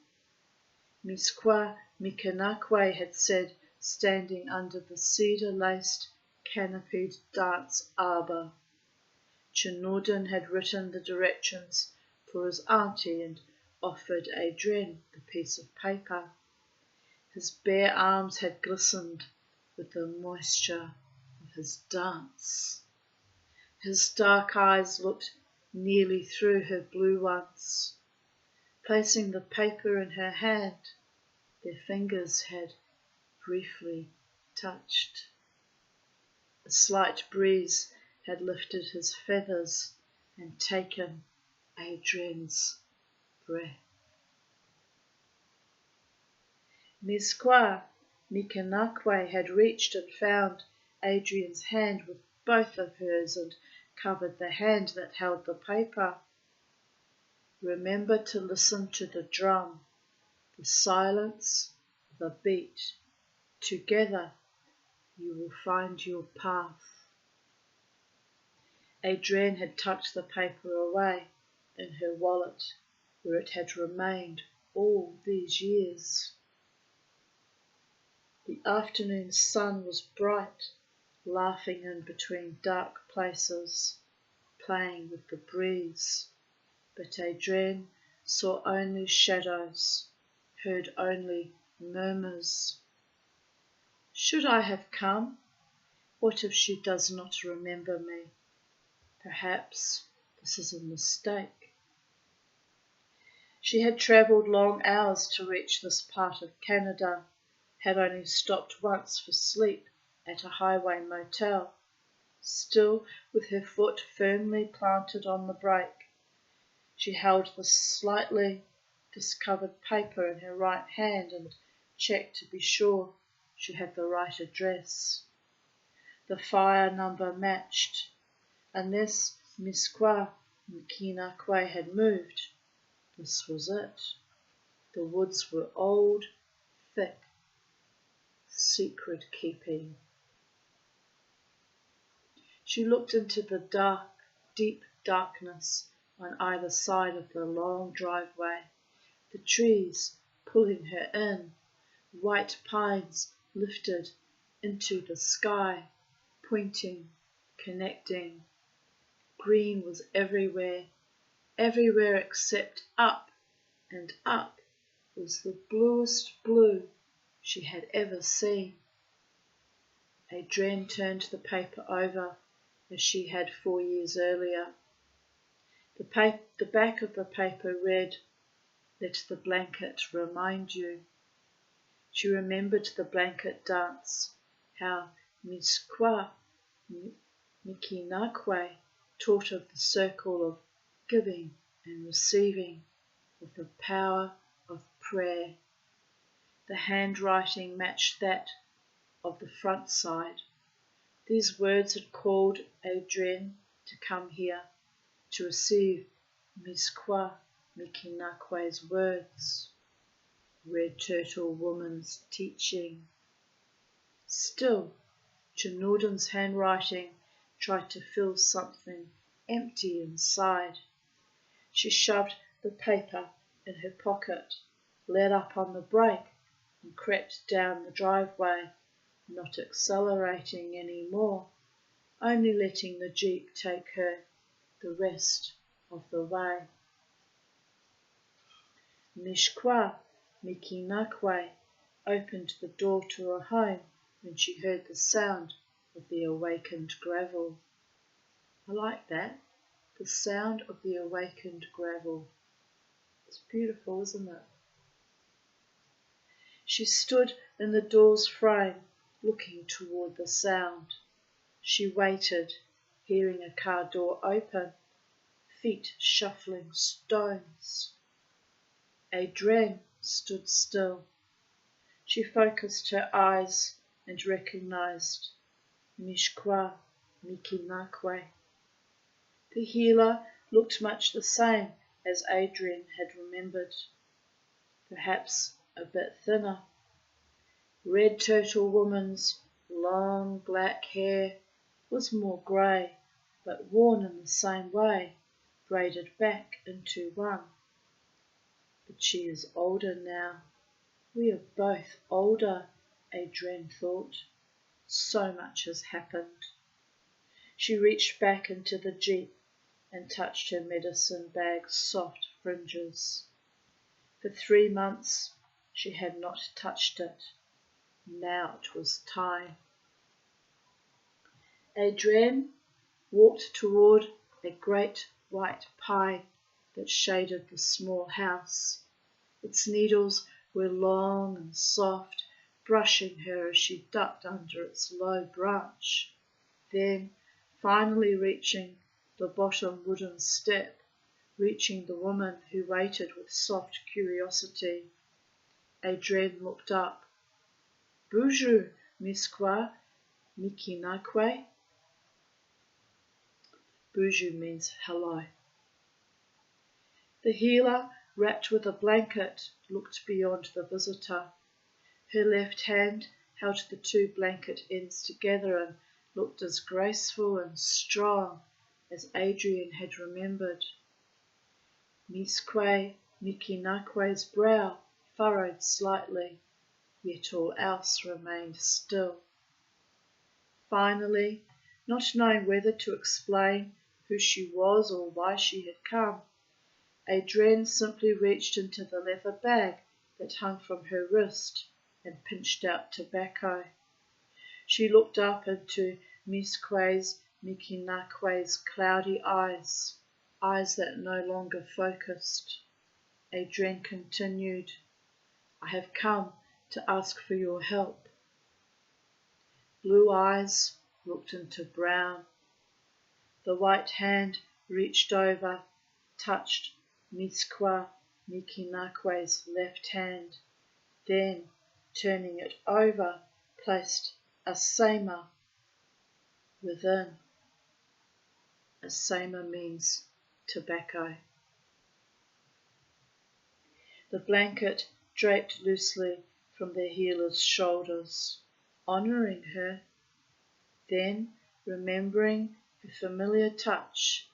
Misqua Mikanakwe had said, standing under the cedar-laced, canopied dance arbour. Chinoodan had written the directions for his auntie and offered Adrienne the piece of paper. His bare arms had glistened with the moisture of his dance. His dark eyes looked nearly through her blue ones. Placing the paper in her hand, their fingers had briefly touched. A slight breeze had lifted his feathers and taken Adrienne's breath. Misqua Mikanakwe had reached and found Adrienne's hand with both of hers and covered the hand that held the paper. Remember to listen to the drum, the silence, the beat. Together you will find your path. Adrienne had tucked the paper away in her wallet, where it had remained all these years. The afternoon sun was bright, laughing in between dark places, playing with the breeze. But Adrienne saw only shadows, heard only murmurs. Should I have come? What if she does not remember me? Perhaps this is a mistake. She had travelled long hours to reach this part of Canada, had only stopped once for sleep at a highway motel, still with her foot firmly planted on the brake. She held the slightly discovered paper in her right hand and checked to be sure she had the right address. The fire number matched. Unless Miskwa Mkinakwe had moved, this was it. The woods were old, thick, secret keeping. She looked into the dark, deep darkness on either side of the long driveway, the trees pulling her in, white pines lifted into the sky, pointing, connecting. Green was everywhere, everywhere except up, and up was the bluest blue she had ever seen. Adrienne turned the paper over as she had 4 years earlier. The back of the paper read, "Let the blanket remind you." She remembered the blanket dance, how Miskwa Mikinakwe taught of the circle of giving and receiving, of the power of prayer. The handwriting matched that of the front side. These words had called Adrienne to come here, to receive Miskwa Mikinakwe's words. Red Turtle Woman's teaching. Still, Janudin's handwriting tried to fill something empty inside. She shoved the paper in her pocket, let up on the brake, and crept down the driveway, not accelerating any more, only letting the Jeep take her the rest of the way. Mishkwa Mikinakwe opened the door to her home when she heard the sound of the awakened gravel. I like that, the sound of the awakened gravel. It's beautiful, isn't it? She stood in the door's frame, looking toward the sound. She waited, hearing a car door open, feet shuffling stones. Adrienne stood still. She focused her eyes and recognized Mishkwa Mikinakwe. The healer looked much the same as Adrienne had remembered, perhaps a bit thinner. Red Turtle Woman's long black hair was more grey, but worn in the same way, braided back into one. But she is older now. We are both older, Adrienne thought. So much has happened. She reached back into the Jeep and touched her medicine bag's soft fringes. For 3 months she had not touched it. Now it was time. Adrienne walked toward a great white pine that shaded the small house. Its needles were long and soft, brushing her as she ducked under its low branch. Then, finally reaching the bottom wooden step, reaching the woman who waited with soft curiosity, Adrienne looked up. "Bonjour, Miskwa Mikinakwe." Bonjour means hello. The healer, wrapped with a blanket, looked beyond the visitor. Her left hand held the 2 blanket ends together and looked as graceful and strong as Adrienne had remembered. Miskwa Mikinakwe's brow furrowed slightly, yet all else remained still. Finally, not knowing whether to explain who she was or why she had come, Adrienne simply reached into the leather bag that hung from her wrist and pinched out tobacco. She looked up into Miskwa Mikinakwe's cloudy eyes, eyes that no longer focused. Adrienne continued, "I have come to ask for your help." Blue eyes looked into brown. The white hand reached over, touched Miskwa Mikinakwe's left hand, then, turning it over, placed a sema within. A sema means tobacco. The blanket draped loosely from the healer's shoulders, honouring her. Then, remembering her familiar touch,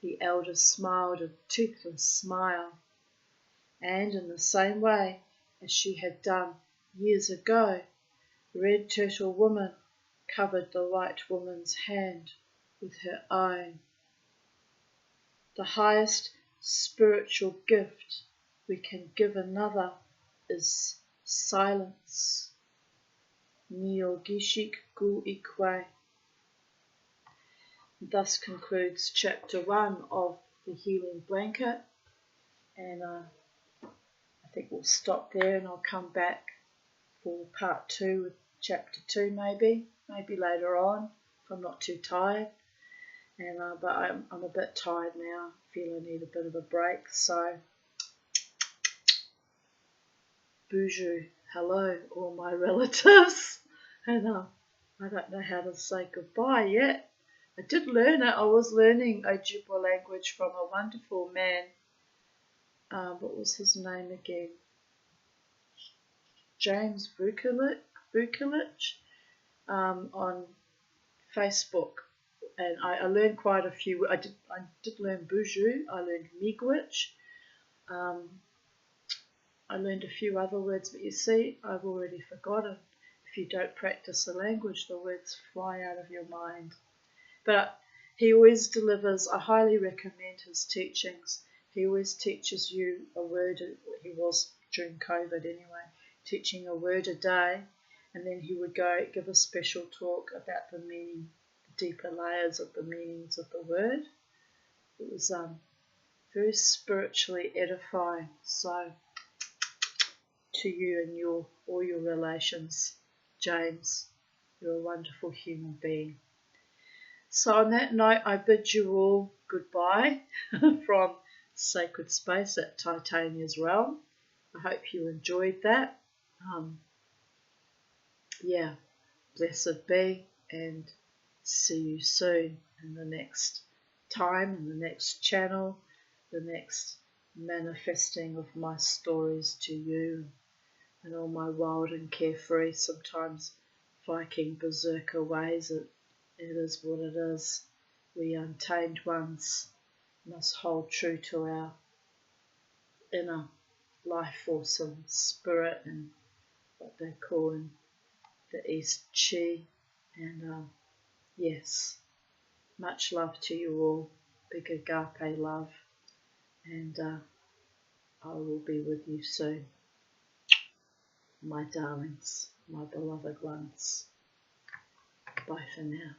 the elder smiled a toothless smile, and in the same way as she had done years ago, Red Turtle Woman covered the white woman's hand with her own. The highest spiritual gift we can give another is silence. Niogishik gu ikwe. Thus concludes chapter 1 of the Healing Blanket, and I think we'll stop there and I'll come back for part 2 with chapter 2 maybe later on if I'm not too tired. And but I'm a bit tired now. I feel I need a bit of a break. So, bonjour, hello, all my relatives. And I don't know how to say goodbye yet. I did learn it. I was learning Ojibwe language from a wonderful man. What was his name again? James Vukovic on Facebook. And I learned quite a few. I did learn bonjour. I learned miigwech. I learned a few other words, but you see, I've already forgotten. If you don't practice a language, the words fly out of your mind. But he always delivers. I highly recommend his teachings. He always teaches you a word. He was during COVID anyway, teaching a word a day, and then he would go give a special talk about the meaning, deeper layers of the meanings of the word. It was very spiritually edifying. So, to you and all your relations, James, you're a wonderful human being. So on that note, I bid you all goodbye from Sacred Space at Titania's Realm. I hope you enjoyed that. Blessed be, and see you soon in the next time, in the next channel, the next manifesting of my stories to you and all my wild and carefree, sometimes Viking berserker ways. It is what it is. We untamed ones must hold true to our inner life force and spirit, and what they call in the East Chi. And yes, much love to you all, big agape love, and I will be with you soon, my darlings, my beloved ones. Bye for now.